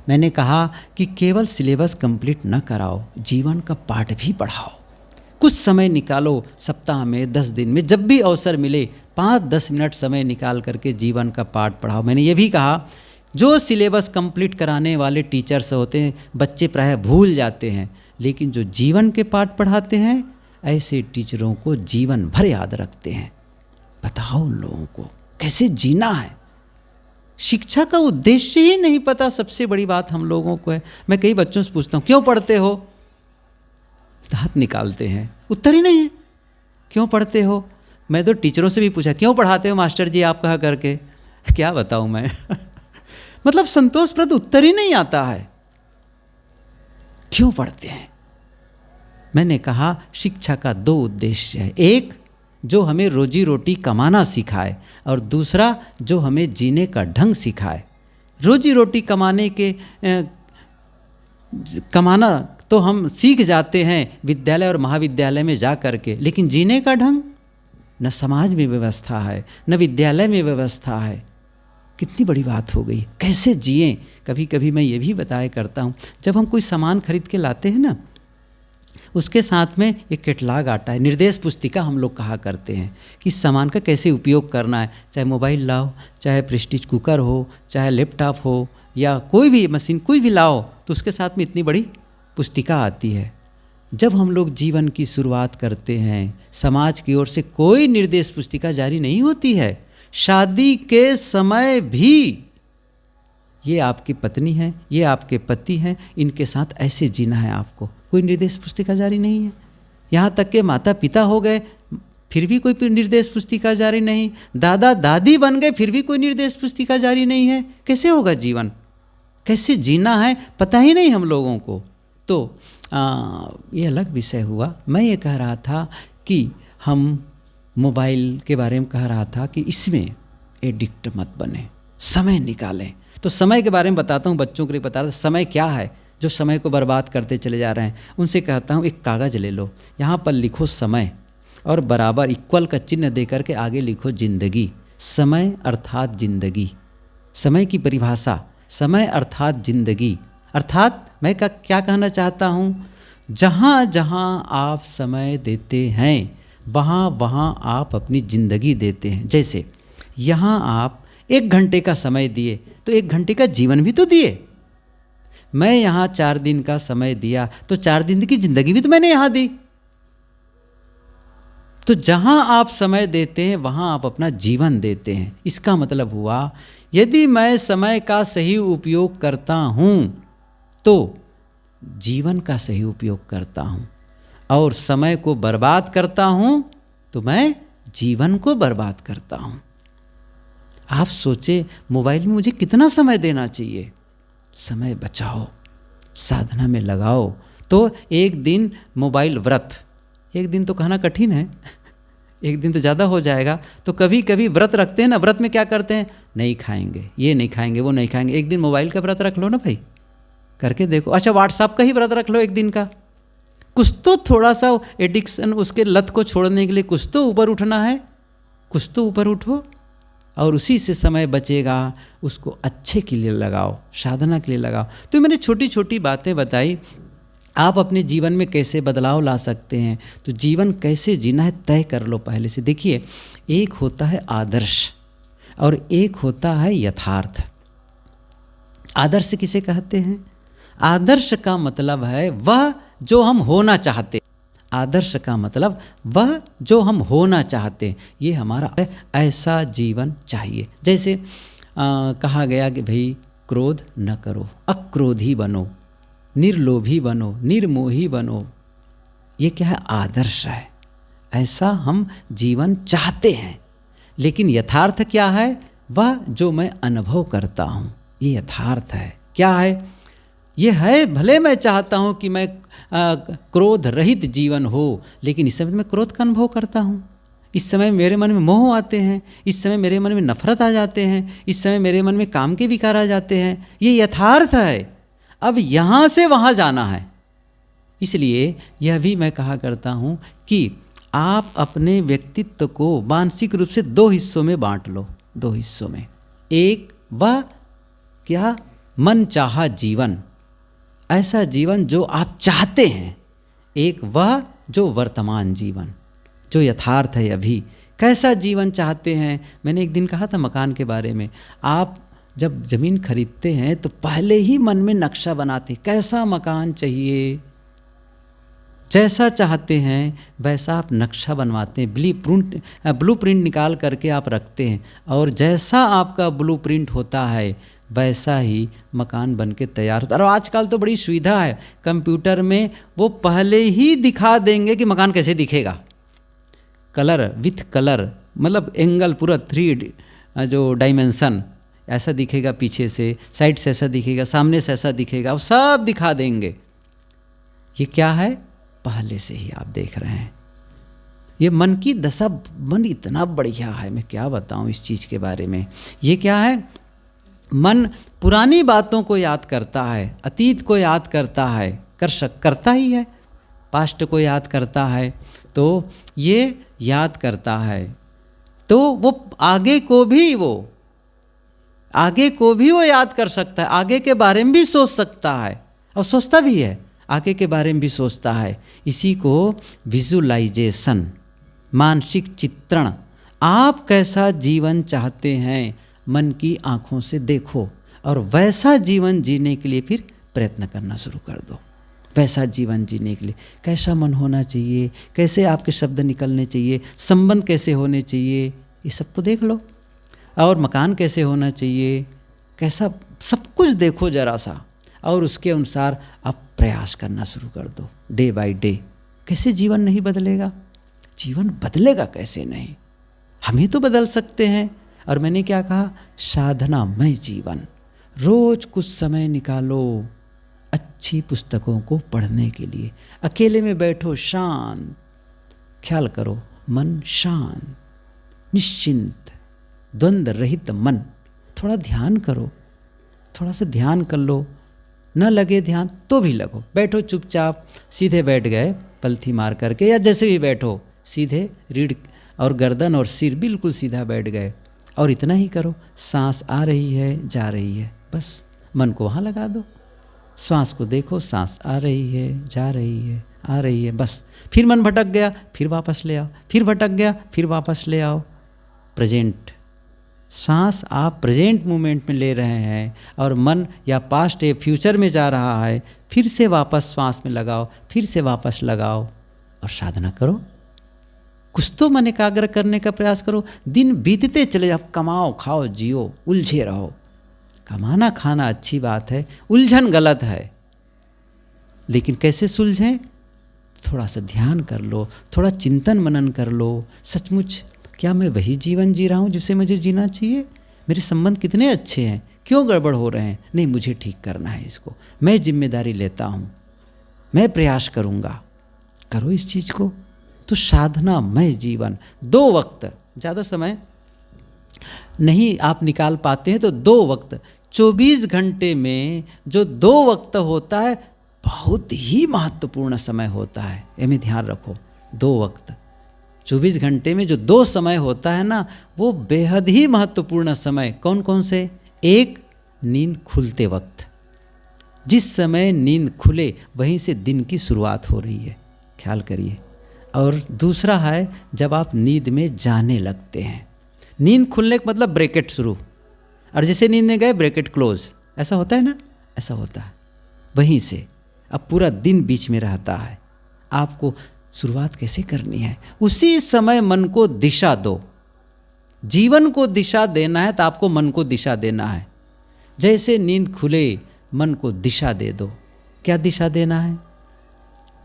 मैंने कहा कि केवल सिलेबस कंप्लीट न कराओ, जीवन का पाठ भी पढ़ाओ। कुछ समय निकालो सप्ताह में, 10 दिन में, जब भी अवसर मिले 5-10 मिनट समय निकाल करके जीवन का पाठ पढ़ाओ। मैंने ये भी कहा जो सिलेबस कंप्लीट कराने वाले टीचर्स होते हैं बच्चे प्रायः भूल जाते हैं, लेकिन जो जीवन के पाठ पढ़ाते हैं ऐसे टीचरों को जीवन भर याद रखते हैं। बताओ उन लोगों को कैसे जीना है। शिक्षा का उद्देश्य ही नहीं पता, सबसे बड़ी बात हम लोगों को है। मैं कई बच्चों से पूछता हूँ क्यों पढ़ते हो, हाथ निकालते हैं, उत्तर ही नहीं है क्यों पढ़ते हो। मैं तो टीचरों से भी पूछा क्यों पढ़ाते हो मास्टर जी आप, कहा करके क्या बताऊँ मैं मतलब संतोषप्रद उत्तर ही नहीं आता है, क्यों पढ़ते हैं। मैंने कहा शिक्षा का 2 उद्देश्य है, एक जो हमें रोजी रोटी कमाना सिखाए और दूसरा जो हमें जीने का ढंग सिखाए। रोजी रोटी कमाना तो हम सीख जाते हैं विद्यालय और महाविद्यालय में जा कर के, लेकिन जीने का ढंग न समाज में व्यवस्था है न विद्यालय में व्यवस्था है। कितनी बड़ी बात हो गई, कैसे जिएं। कभी कभी मैं ये भी बताया करता हूँ, जब हम कोई सामान खरीद के लाते हैं ना, उसके साथ में एक कैटलॉग आता है, निर्देश पुस्तिका हम लोग कहा करते हैं कि इस सामान का कैसे उपयोग करना है। चाहे मोबाइल लाओ, चाहे प्रेस्टीज कुकर हो, चाहे लैपटॉप हो या कोई भी मशीन कोई भी लाओ, तो उसके साथ में इतनी बड़ी पुस्तिका आती है। जब हम लोग जीवन की शुरुआत करते हैं समाज की ओर से कोई निर्देश पुस्तिका जारी नहीं होती है। शादी के समय भी ये आपकी पत्नी है, ये आपके पति हैं, इनके साथ ऐसे जीना है आपको, कोई निर्देश पुस्तिका जारी नहीं है। यहाँ तक के माता पिता हो गए फिर भी कोई निर्देश पुस्तिका जारी नहीं, दादा दादी बन गए फिर भी कोई निर्देश पुस्तिका जारी नहीं है। कैसे होगा जीवन, कैसे जीना है, पता ही नहीं हम लोगों को। तो ये अलग विषय हुआ। मैं ये कह रहा था कि हम मोबाइल के बारे में कह रहा था कि इसमें एडिक्ट मत बने, समय निकालें। तो समय के बारे में बताता हूँ, बच्चों के लिए बता रहा था समय क्या है जो समय को बर्बाद करते चले जा रहे हैं। उनसे कहता हूँ एक कागज़ ले लो, यहाँ पर लिखो समय और बराबर इक्वल का चिन्ह दे करके आगे लिखो जिंदगी। समय अर्थात जिंदगी, समय की परिभाषा समय अर्थात जिंदगी। अर्थात मैं क्या कहना चाहता हूँ, जहाँ जहाँ आप समय देते हैं वहाँ वहाँ आप अपनी ज़िंदगी देते हैं। जैसे यहाँ आप 1 घंटे का समय दिए तो 1 घंटे का जीवन भी तो दिए। मैं यहाँ 4 दिन का समय दिया तो 4 दिन की ज़िंदगी भी तो मैंने यहाँ दी। तो जहाँ आप समय देते हैं वहाँ आप अपना जीवन देते हैं। इसका मतलब हुआ यदि मैं समय का सही उपयोग करता हूँ तो जीवन का सही उपयोग करता हूँ, और समय को बर्बाद करता हूँ तो मैं जीवन को बर्बाद करता हूँ। आप सोचे मोबाइल में मुझे कितना समय देना चाहिए। समय बचाओ, साधना में लगाओ। तो एक दिन मोबाइल व्रत, एक दिन तो कहना कठिन है, एक दिन तो ज़्यादा हो जाएगा। तो कभी कभी व्रत रखते हैं ना, व्रत में क्या करते हैं, नहीं खाएंगे, ये नहीं खाएंगे, वो नहीं खाएंगे। एक दिन मोबाइल का व्रत रख लो ना भाई, करके देखो। अच्छा व्हाट्सएप का ही व्रत रख लो एक दिन का। कुछ तो थोड़ा सा एडिक्शन, उसके लत को छोड़ने के लिए कुछ तो ऊपर उठना है, कुछ तो ऊपर उठो और उसी से समय बचेगा, उसको अच्छे के लिए लगाओ, साधना के लिए लगाओ। तो मैंने छोटी छोटी बातें बताई, आप अपने जीवन में कैसे बदलाव ला सकते हैं। तो जीवन कैसे जीना है तय कर लो पहले से। देखिए एक होता है आदर्श और एक होता है यथार्थ। आदर्श किसे कहते हैं? आदर्श का मतलब है वह जो हम होना चाहते। आदर्श का मतलब वह जो हम होना चाहते, ये हमारा ऐसा जीवन चाहिए। जैसे कहा गया कि भाई क्रोध न करो, अक्रोधी बनो, निर्लोभी बनो, निर्मोही बनो। ये क्या है? आदर्श है। ऐसा हम जीवन चाहते हैं। लेकिन यथार्थ क्या है? वह जो मैं अनुभव करता हूँ, ये यथार्थ है। क्या है? ये है, भले मैं चाहता हूँ कि मैं क्रोध रहित जीवन हो, लेकिन इस समय मैं क्रोध का अनुभव करता हूँ। इस समय मेरे मन में मोह आते हैं, इस समय मेरे मन में नफरत आ जाते हैं, इस समय मेरे मन में काम के विकार आ जाते हैं। ये यथार्थ है। अब यहाँ से वहाँ जाना है। इसलिए यह भी मैं कहा करता हूँ कि आप अपने व्यक्तित्व को मानसिक रूप से 2 हिस्सों में बांट लो। 2 हिस्सों में, एक वह क्या? मन चाहा जीवन, ऐसा जीवन जो आप चाहते हैं। एक वह जो वर्तमान जीवन, जो यथार्थ है अभी। कैसा जीवन चाहते हैं? मैंने एक दिन कहा था मकान के बारे में। आप जब ज़मीन खरीदते हैं तो पहले ही मन में नक्शा बनाते, कैसा मकान चाहिए। जैसा चाहते हैं वैसा आप नक्शा बनवाते हैं, ब्लू प्रिंट निकाल करके आप रखते हैं, और जैसा आपका ब्लू प्रिंट होता है वैसा ही मकान बन के तैयार होता है। और आजकल तो बड़ी सुविधा है, कंप्यूटर में वो पहले ही दिखा देंगे कि मकान कैसे दिखेगा। कलर विथ कलर, मतलब एंगल पूरा 3 जो डायमेंशन ऐसा दिखेगा, पीछे से साइड से ऐसा दिखेगा, सामने से ऐसा दिखेगा, वो सब दिखा देंगे। ये क्या है? पहले से ही आप देख रहे हैं। ये मन की दशा, मन इतना बढ़िया है, मैं क्या बताऊं इस चीज़ के बारे में। ये क्या है? मन पुरानी बातों को याद करता है, अतीत को याद करता है, करता ही है, पास्ट को याद करता है, तो ये याद करता है, तो वो आगे को भी वो याद कर सकता है, आगे के बारे में भी सोच सकता है, और सोचता भी है, आगे के बारे में भी सोचता है। इसी को विजुलाइजेशन, मानसिक चित्रण। आप कैसा जीवन चाहते हैं, मन की आँखों से देखो, और वैसा जीवन जीने के लिए फिर प्रयत्न करना शुरू कर दो। वैसा जीवन जीने के लिए कैसा मन होना चाहिए, कैसे आपके शब्द निकलने चाहिए, संबंध कैसे होने चाहिए, ये सब तो देख लो। और मकान कैसे होना चाहिए, कैसा, सब कुछ देखो जरा सा, और उसके अनुसार आप प्रयास करना शुरू कर दो डे बाय डे। कैसे जीवन नहीं बदलेगा? जीवन बदलेगा कैसे नहीं? हम ही तो बदल सकते हैं। और मैंने क्या कहा? साधनामय जीवन। रोज कुछ समय निकालो अच्छी पुस्तकों को पढ़ने के लिए। अकेले में बैठो, शांत, ख्याल करो, मन शांत, निश्चिंत, द्वंद्व रहित मन। थोड़ा ध्यान करो, थोड़ा सा ध्यान कर लो। न लगे ध्यान तो भी लगो, बैठो चुपचाप, सीधे बैठ गए पलथी मार करके, या जैसे भी बैठो, सीधे रीढ़ और गर्दन और सिर बिल्कुल सीधा बैठ गए, और इतना ही करो। सांस आ रही है, जा रही है, बस मन को वहाँ लगा दो। सांस को देखो, सांस आ रही है, जा रही है, आ रही है, बस। फिर मन भटक गया, फिर वापस ले आओ, फिर भटक गया, फिर वापस ले आओ। प्रेजेंट, सांस आप प्रेजेंट मोमेंट में ले रहे हैं, और मन या पास्ट या फ्यूचर में जा रहा है, फिर से वापस सांस में लगाओ, फिर से वापस लगाओ, और साधना करो। कुछ तो मन एकाग्र करने का प्रयास करो। दिन बीतते चले जाओ, कमाओ, खाओ, जियो, उलझे रहो। कमाना खाना अच्छी बात है, उलझन गलत है, लेकिन कैसे सुलझें? थोड़ा सा ध्यान कर लो, थोड़ा चिंतन मनन कर लो। सचमुच क्या मैं वही जीवन जी रहा हूँ जिसे मुझे जीना चाहिए? मेरे संबंध कितने अच्छे हैं, क्यों गड़बड़ हो रहे हैं? नहीं, मुझे ठीक करना है इसको, मैं जिम्मेदारी लेता हूँ, मैं प्रयास करूँगा। करो इस चीज़ को। तो साधनामय जीवन, 2 वक्त, ज़्यादा समय नहीं आप निकाल पाते हैं तो 2 वक्त, 24 घंटे में जो 2 वक्त होता है बहुत ही महत्वपूर्ण समय होता है। ये में ध्यान रखो, 2 वक्त, 24 घंटे में जो 2 समय होता है ना, वो बेहद ही महत्वपूर्ण समय। कौन कौन से? एक, नींद खुलते वक्त, जिस समय नींद खुले वहीं से दिन की शुरुआत हो रही है, ख्याल करिए। और दूसरा है जब आप नींद में जाने लगते हैं। नींद खुलने का मतलब ब्रैकेट शुरू, और जैसे नींद में गए ब्रैकेट क्लोज, ऐसा होता है ना, ऐसा होता है। वहीं से अब पूरा दिन बीच में रहता है, आपको शुरुआत कैसे करनी है, उसी समय मन को दिशा दो। जीवन को दिशा देना है तो आपको मन को दिशा देना है। जैसे नींद खुले मन को दिशा दे दो। क्या दिशा देना है?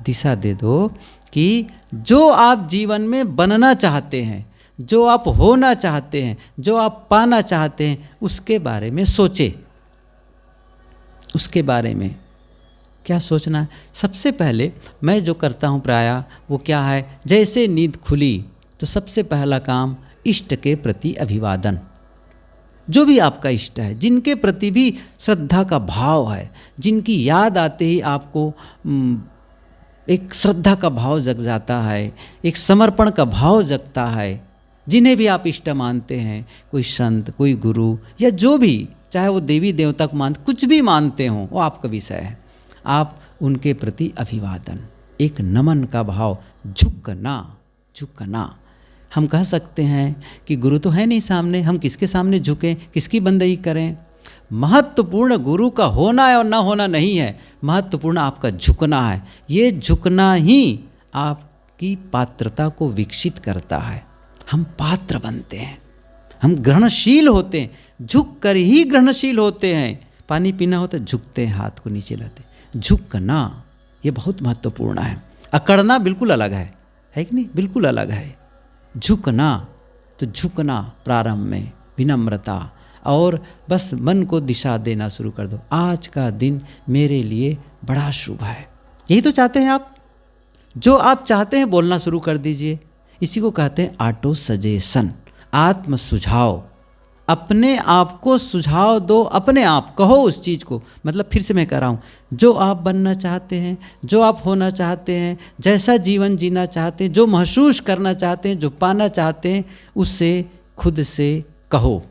दिशा दे दो कि जो आप जीवन में बनना चाहते हैं, जो आप होना चाहते हैं, जो आप पाना चाहते हैं, उसके बारे में सोचे। उसके बारे में क्या सोचना है? सबसे पहले मैं जो करता हूँ प्रायः वो क्या है, जैसे नींद खुली तो सबसे पहला काम इष्ट के प्रति अभिवादन। जो भी आपका इष्ट है, जिनके प्रति भी श्रद्धा का भाव है, जिनकी याद आते ही आपको एक श्रद्धा का भाव जग जाता है, एक समर्पण का भाव जगता है, जिन्हें भी आप इष्ट मानते हैं, कोई संत, कोई गुरु या जो भी, चाहे वो देवी देवता को मानते, कुछ भी मानते हों, वो आपका विषय है। आप उनके प्रति अभिवादन, एक नमन का भाव, झुकना। हम कह सकते हैं कि गुरु तो है नहीं सामने, हम किसके सामने झुकें, किसकी बंदगी करें। महत्वपूर्ण गुरु का होना है और ना होना नहीं है, महत्वपूर्ण आपका झुकना है। ये झुकना ही आपकी पात्रता को विकसित करता है। हम पात्र बनते हैं, हम ग्रहणशील होते हैं, झुक कर ही ग्रहणशील होते हैं। पानी पीना होता है, झुकते हैं, हाथ को नीचे लाते। झुकना ये बहुत महत्वपूर्ण है। अकड़ना बिल्कुल अलग है कि नहीं? बिल्कुल अलग है। झुकना, तो झुकना प्रारंभ में, विनम्रता, और बस मन को दिशा देना शुरू कर दो। आज का दिन मेरे लिए बड़ा शुभ है, यही तो चाहते हैं आप। जो आप चाहते हैं बोलना शुरू कर दीजिए। इसी को कहते हैं ऑटो सजेशन, आत्म सुझाव। अपने आप को सुझाव दो, अपने आप कहो उस चीज़ को। मतलब फिर से मैं कह रहा हूँ, जो आप बनना चाहते हैं, जो आप होना चाहते हैं, जैसा जीवन जीना चाहते हैं, जो महसूस करना चाहते हैं, जो पाना चाहते हैं, उससे खुद से कहो।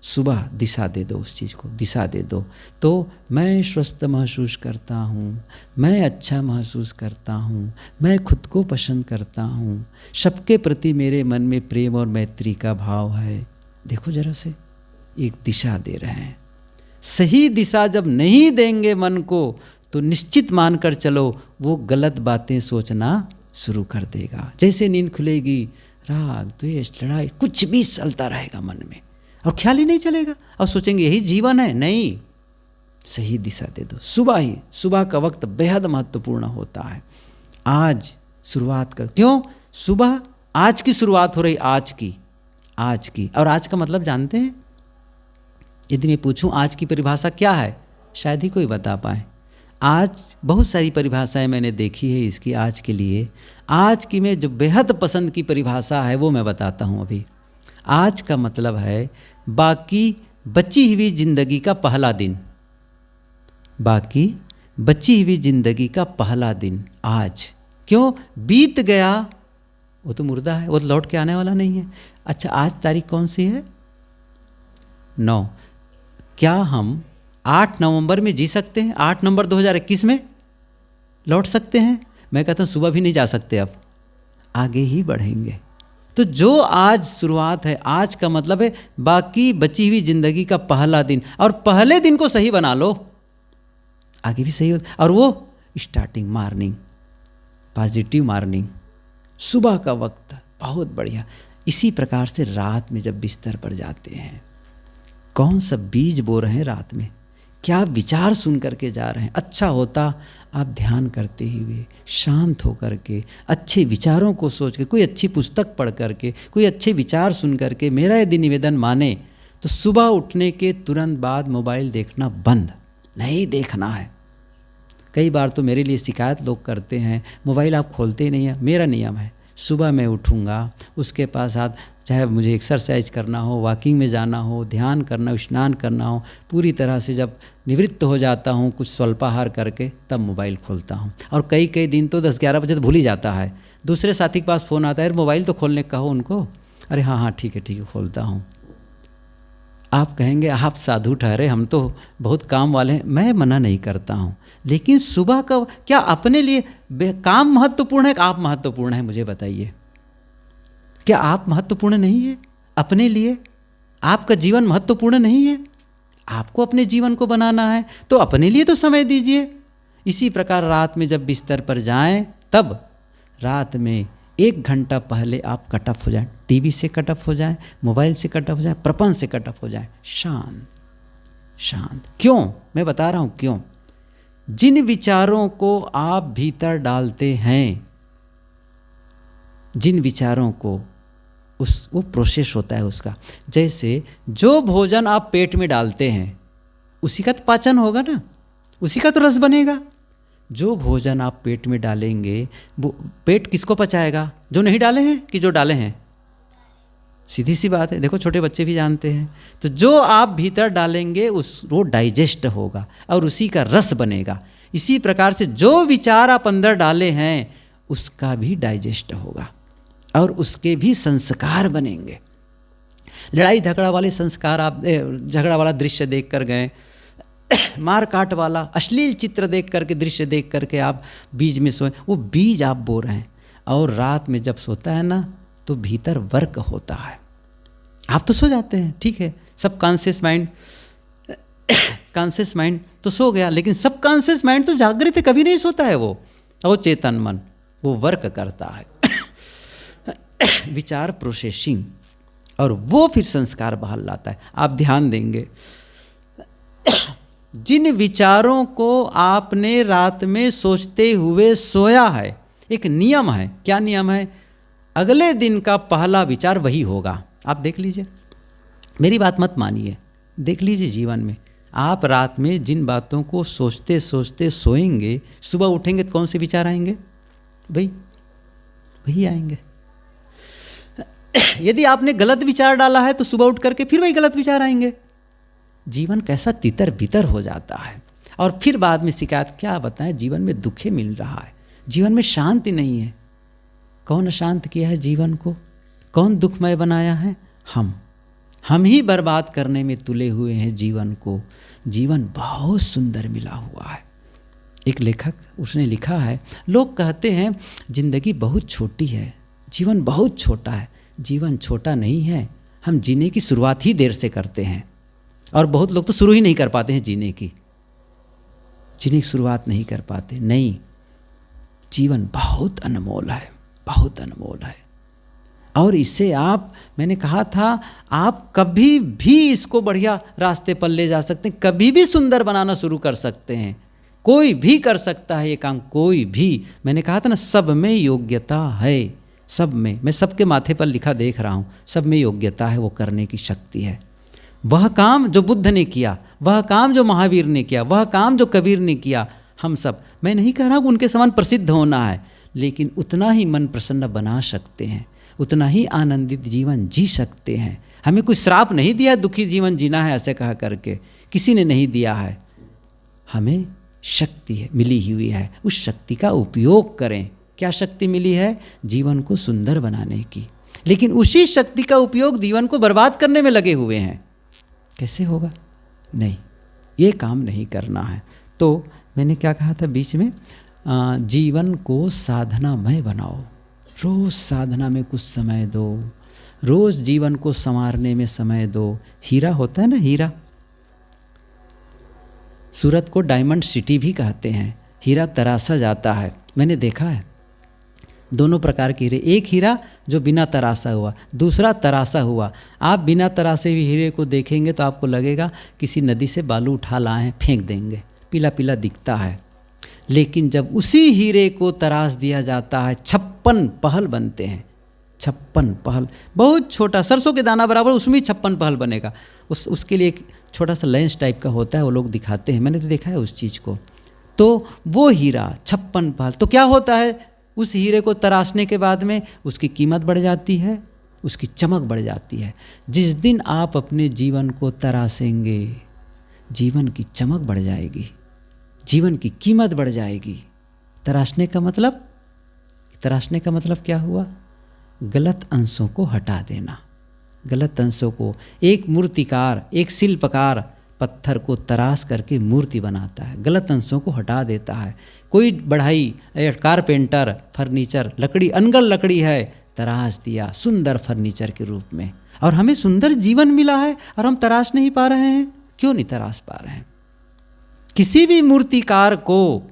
सुबह दिशा दे दो, उस चीज़ को दिशा दे दो। तो मैं स्वस्थ महसूस करता हूँ, मैं अच्छा महसूस करता हूँ, मैं खुद को पसंद करता हूँ, सबके प्रति मेरे मन में प्रेम और मैत्री का भाव है। देखो जरा से, एक दिशा दे रहे हैं। सही दिशा जब नहीं देंगे मन को, तो निश्चित मानकर चलो वो गलत बातें सोचना शुरू कर देगा। जैसे नींद खुलेगी, राग द्वेष लड़ाई कुछ भी चलता रहेगा मन में, और ख्याल ही नहीं चलेगा, और सोचेंगे यही जीवन है। नहीं, सही दिशा दे दो। सुबह ही, सुबह का वक्त बेहद महत्वपूर्ण होता है। आज शुरुआत कर, क्यों? सुबह आज की शुरुआत हो रही, आज की। और आज का मतलब जानते हैं? यदि मैं पूछूं आज की परिभाषा क्या है, शायद ही कोई बता पाए। आज बहुत सारी परिभाषाएं मैंने देखी है इसकी आज के लिए। आज की में जो बेहद पसंद की परिभाषा है वो मैं बताता हूं अभी। आज का मतलब है बाकी बची हुई जिंदगी का पहला दिन। बाकी बची हुई जिंदगी का पहला दिन आज। क्यों? बीत गया वो तो मुर्दा है, वो तो लौट के आने वाला नहीं है। अच्छा, आज तारीख कौन सी है? 9। क्या हम 8 नवंबर में जी सकते हैं? 8 नवंबर 2021 में लौट सकते हैं? मैं कहता हूँ सुबह भी नहीं जा सकते, अब आगे ही बढ़ेंगे। तो जो आज शुरुआत है, आज का मतलब है बाकी बची हुई जिंदगी का पहला दिन, और पहले दिन को सही बना लो, आगे भी सही हो। और वो स्टार्टिंग मॉर्निंग, पॉजिटिव मॉर्निंग, सुबह का वक्त बहुत बढ़िया। इसी प्रकार से रात में जब बिस्तर पर जाते हैं, कौन सा बीज बो रहे हैं रात में, क्या विचार सुन करके जा रहे हैं। अच्छा होता आप ध्यान करते हुए, शांत होकर के, अच्छे विचारों को सोच के, कोई अच्छी पुस्तक पढ़ करके, कोई अच्छे विचार सुन करके, मेरा यदि निवेदन माने तो सुबह उठने के तुरंत बाद मोबाइल देखना बंद नहीं देखना है। कई बार तो मेरे लिए शिकायत लोग करते हैं, मोबाइल आप खोलते ही नहीं हैं। मेरा नियम है, सुबह मैं उठूँगा, उसके पास चाहे मुझे एक्सरसाइज करना हो, वॉकिंग में जाना हो, ध्यान करना हो, स्नान करना हो, पूरी तरह से जब निवृत्त हो जाता हूँ कुछ स्वल्पाहार करके, तब मोबाइल खोलता हूँ। और कई दिन तो 10-11 बजे तो भूल ही जाता है। दूसरे साथी के पास फ़ोन आता है, मोबाइल तो खोलने कहो उनको। अरे हाँ ठीक है खोलता हूँ। आप कहेंगे आप साधु ठहरे, हम तो बहुत काम वाले हैं। मैं मना नहीं करता हूँ, लेकिन सुबह का क्या अपने लिए काम महत्वपूर्ण है कि आप महत्वपूर्ण है? मुझे बताइए, क्या आप महत्वपूर्ण नहीं है अपने लिए? आपका जीवन महत्वपूर्ण नहीं है? आपको अपने जीवन को बनाना है तो अपने लिए तो समय दीजिए। इसी प्रकार रात में जब बिस्तर पर जाएं, तब रात में 1 घंटा पहले आप कट ऑफ हो जाएं, टीवी से कट ऑफ हो जाएं, मोबाइल से कट ऑफ हो जाएं, प्रपंच से कट ऑफ हो जाएं, शांत शांत। क्यों? मैं बता रहा हूँ क्यों। जिन विचारों को आप भीतर डालते हैं, जिन विचारों को वो प्रोसेस होता है उसका, जैसे जो भोजन आप पेट में डालते हैं उसी का तो पाचन होगा ना, उसी का तो रस बनेगा। जो भोजन आप पेट में डालेंगे वो पेट किसको पचाएगा? जो नहीं डाले हैं कि जो डाले हैं? सीधी सी बात है, देखो छोटे बच्चे भी जानते हैं। तो जो आप भीतर डालेंगे वो डाइजेस्ट होगा और उसी का रस बनेगा। इसी प्रकार से जो विचार आप अंदर डाले हैं उसका भी डाइजेस्ट होगा और उसके भी संस्कार बनेंगे। लड़ाई झगड़ा वाले संस्कार आप झगड़ा वाला दृश्य देख कर गए, मार काट वाला अश्लील चित्र देख करके, दृश्य देख करके आप बीज में सोए, वो बीज आप बो रहे हैं। और रात में जब सोता है ना तो भीतर वर्क होता है। आप तो सो जाते हैं, ठीक है, सब कॉन्शियस माइंड तो सो गया, लेकिन सब कॉन्शियस माइंड तो जागृत है, कभी नहीं सोता है वो। और चेतन मन वो वर्क करता है विचार प्रोसेसिंग, और वो फिर संस्कार बहाल लाता है। आप ध्यान देंगे, जिन विचारों को आपने रात में सोचते हुए सोया है, एक नियम है। क्या नियम है? अगले दिन का पहला विचार वही होगा। आप देख लीजिए, मेरी बात मत मानिए, देख लीजिए जीवन में। आप रात में जिन बातों को सोचते सोचते सोएंगे, सुबह उठेंगे तो कौन से विचार आएंगे? वही आएंगे। यदि आपने गलत विचार डाला है तो सुबह उठ करके फिर वही गलत विचार आएंगे। जीवन कैसा तितर बितर हो जाता है। और फिर बाद में शिकायत, क्या बताएं, जीवन में दुखे मिल रहा है, जीवन में शांति नहीं है। कौन अशांत किया है जीवन को? कौन दुखमय बनाया है? हम ही बर्बाद करने में तुले हुए हैं जीवन को। जीवन बहुत सुंदर मिला हुआ है। एक लेखक उसने लिखा है, लोग कहते हैं जिंदगी बहुत छोटी है, जीवन बहुत छोटा है। जीवन छोटा नहीं है, हम जीने की शुरुआत ही देर से करते हैं। और बहुत लोग तो शुरू ही नहीं कर पाते हैं जीने की शुरुआत नहीं कर पाते। नहीं, जीवन बहुत अनमोल है, बहुत अनमोल है। और इससे आप, मैंने कहा था, आप कभी भी इसको बढ़िया रास्ते पर ले जा सकते हैं, कभी भी सुंदर बनाना शुरू कर सकते हैं। कोई भी कर सकता है ये काम, कोई भी। मैंने कहा था ना, सब में योग्यता है, सब में। मैं सबके माथे पर लिखा देख रहा हूँ, सब में योग्यता है, वो करने की शक्ति है। वह काम जो बुद्ध ने किया, वह काम जो महावीर ने किया, वह काम जो कबीर ने किया, हम सब, मैं नहीं कह रहा हूँ उनके समान प्रसिद्ध होना है, लेकिन उतना ही मन प्रसन्न बना सकते हैं, उतना ही आनंदित जीवन जी सकते हैं। हमें कोई श्राप नहीं दिया दुखी जीवन जीना है ऐसे कहा करके, किसी ने नहीं दिया है। हमें शक्ति है, मिली हुई है, उस शक्ति का उपयोग करें। क्या शक्ति मिली है? जीवन को सुंदर बनाने की। लेकिन उसी शक्ति का उपयोग जीवन को बर्बाद करने में लगे हुए हैं। कैसे होगा? नहीं, ये काम नहीं करना है। तो मैंने क्या कहा था बीच में, जीवन को साधनामय बनाओ। रोज़ साधना में कुछ समय दो, रोज़ जीवन को संवारने में समय दो। हीरा होता है ना, हीरा, सूरत को डायमंड सिटी भी कहते हैं। हीरा तरासा जाता है, मैंने देखा है। दोनों प्रकार के हीरे, एक हीरा जो बिना तरासा हुआ, दूसरा तरासा हुआ। आप बिना तरासे हुए हीरे को देखेंगे तो आपको लगेगा किसी नदी से बालू उठा लाए हैं, फेंक देंगे, पीला पीला दिखता है। लेकिन जब उसी हीरे को तराश दिया जाता है, 56 पहल बनते हैं। 56 पहल, बहुत छोटा, सरसों के दाना बराबर, उसमें ही 56 पहल बनेगा। उसके लिए एक छोटा सा लेंस टाइप का होता है, वो लोग दिखाते हैं, मैंने तो देखा है उस चीज़ को। तो वो हीरा 56 पहल, तो क्या होता है, उस हीरे को तराशने के बाद में उसकी कीमत बढ़ जाती है, उसकी चमक बढ़ जाती है। जिस दिन आप अपने जीवन को तराशेंगे, जीवन की चमक बढ़ जाएगी, जीवन की कीमत बढ़ जाएगी। तराशने का मतलब क्या हुआ? गलत अंशों को हटा देना। गलत अंशों को, एक मूर्तिकार, एक शिल्पकार पत्थर को तराश करके मूर्ति बनाता है, गलत अंशों को हटा देता है। कोई बढ़ाई, कारपेंटर, फर्नीचर, लकड़ी, अनगढ़ लकड़ी है, तराश दिया सुंदर फर्नीचर के रूप में, और हमें सुंदर जीवन मिला है और हम तराश नहीं पा रहे हैं। क्यों नहीं तराश पा रहे हैं? किसी भी मूर्तिकार को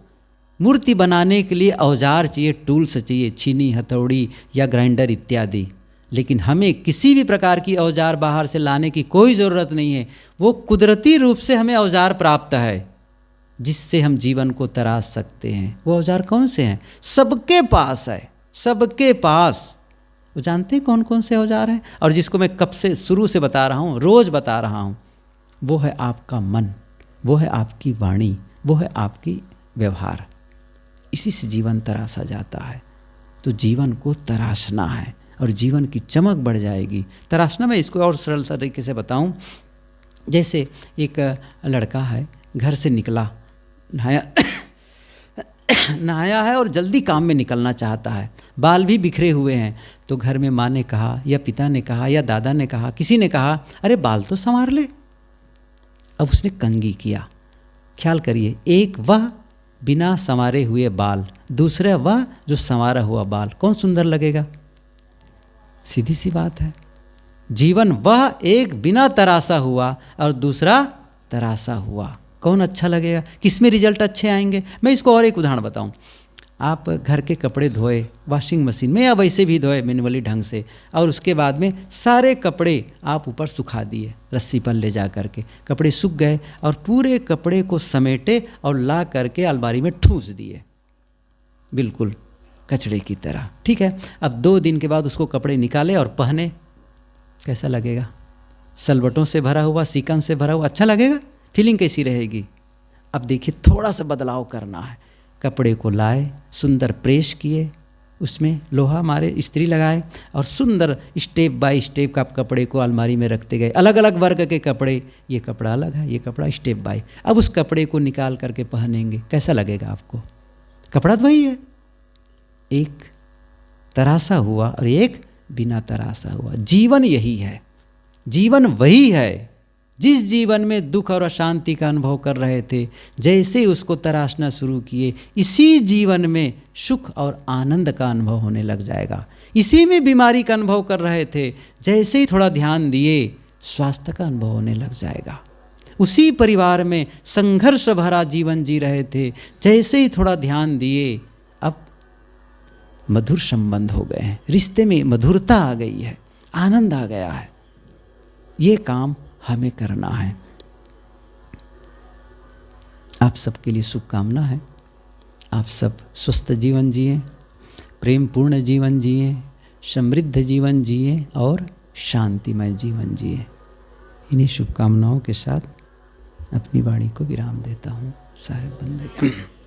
मूर्ति बनाने के लिए औजार चाहिए, टूल्स चाहिए, छीनी, हथौड़ी या ग्राइंडर इत्यादि। लेकिन हमें किसी भी प्रकार की औजार बाहर से लाने की कोई ज़रूरत नहीं है। वो कुदरती रूप से हमें औजार प्राप्त है जिससे हम जीवन को तराश सकते हैं। वो औजार कौन से हैं? सबके पास है, सबके पास। वो जानते हैं कौन कौन से औजार हैं? और जिसको मैं कब से शुरू से बता रहा हूँ, रोज़ बता रहा हूँ, वो है आपका मन, वो है आपकी वाणी, वो है आपकी व्यवहार। इसी से जीवन तराशा जाता है। तो जीवन को तराशना है और जीवन की चमक बढ़ जाएगी। तराशना, मैं इसको और सरल तरीके से बताऊं। जैसे एक लड़का है, घर से निकला, नहाया है और जल्दी काम में निकलना चाहता है, बाल भी बिखरे हुए हैं। तो घर में माँ ने कहा या पिता ने कहा या दादा ने कहा, किसी ने कहा, अरे बाल तो संवार ले। अब उसने कंघी किया। ख्याल करिए, एक वह बिना संवारे हुए बाल, दूसरा वह जो संवारा हुआ बाल, कौन सुंदर लगेगा? सीधी सी बात है। जीवन वह एक बिना तराशा हुआ और दूसरा तराशा हुआ, कौन अच्छा लगेगा? किस में रिजल्ट अच्छे आएंगे? मैं इसको और एक उदाहरण बताऊं। आप घर के कपड़े धोए वॉशिंग मशीन में या वैसे भी धोए मैनुअली ढंग से, और उसके बाद में सारे कपड़े आप ऊपर सुखा दिए रस्सी पर ले जा करके। कपड़े सूख गए और पूरे कपड़े को समेटे और ला करके अलमारी में ठूस दिए, बिल्कुल कचड़े की तरह। ठीक है, अब 2 दिन के बाद उसको कपड़े निकाले और पहने, कैसा लगेगा? सलवटों से भरा हुआ, सीकन से भरा हुआ, अच्छा लगेगा? फीलिंग कैसी रहेगी? अब देखिए, थोड़ा सा बदलाव करना है। कपड़े को लाए, सुंदर प्रेस किए, उसमें लोहा मारे, इस्त्री लगाए और सुंदर स्टेप बाय स्टेप का कपड़े को अलमारी में रखते गए। अलग अलग वर्ग के कपड़े, ये कपड़ा अलग है, ये कपड़ा स्टेप बाय। अब उस कपड़े को निकाल करके पहनेंगे, कैसा लगेगा आपको? कपड़ा तो वही है, एक तराशा हुआ और एक बिना तराशा हुआ। जीवन यही है, जीवन वही है। जिस जीवन में दुख और अशांति का अनुभव कर रहे थे, जैसे ही उसको तराशना शुरू किए, इसी जीवन में सुख और आनंद का अनुभव होने लग जाएगा। इसी में बीमारी का अनुभव कर रहे थे, जैसे ही थोड़ा ध्यान दिए, स्वास्थ्य का अनुभव होने लग जाएगा। उसी परिवार में संघर्ष भरा जीवन जी रहे थे, जैसे ही थोड़ा ध्यान दिए, अब मधुर संबंध हो गए हैं, रिश्ते में मधुरता आ गई है, आनंद आ गया है। ये काम हमें करना है। आप सबके लिए शुभकामना है। आप सब स्वस्थ जीवन जिए, प्रेम पूर्ण जीवन जिए, समृद्ध जीवन जिए और शांतिमय जीवन जिए। इन्हीं शुभकामनाओं के साथ अपनी वाणी को विराम देता हूँ। साहेब बंदे।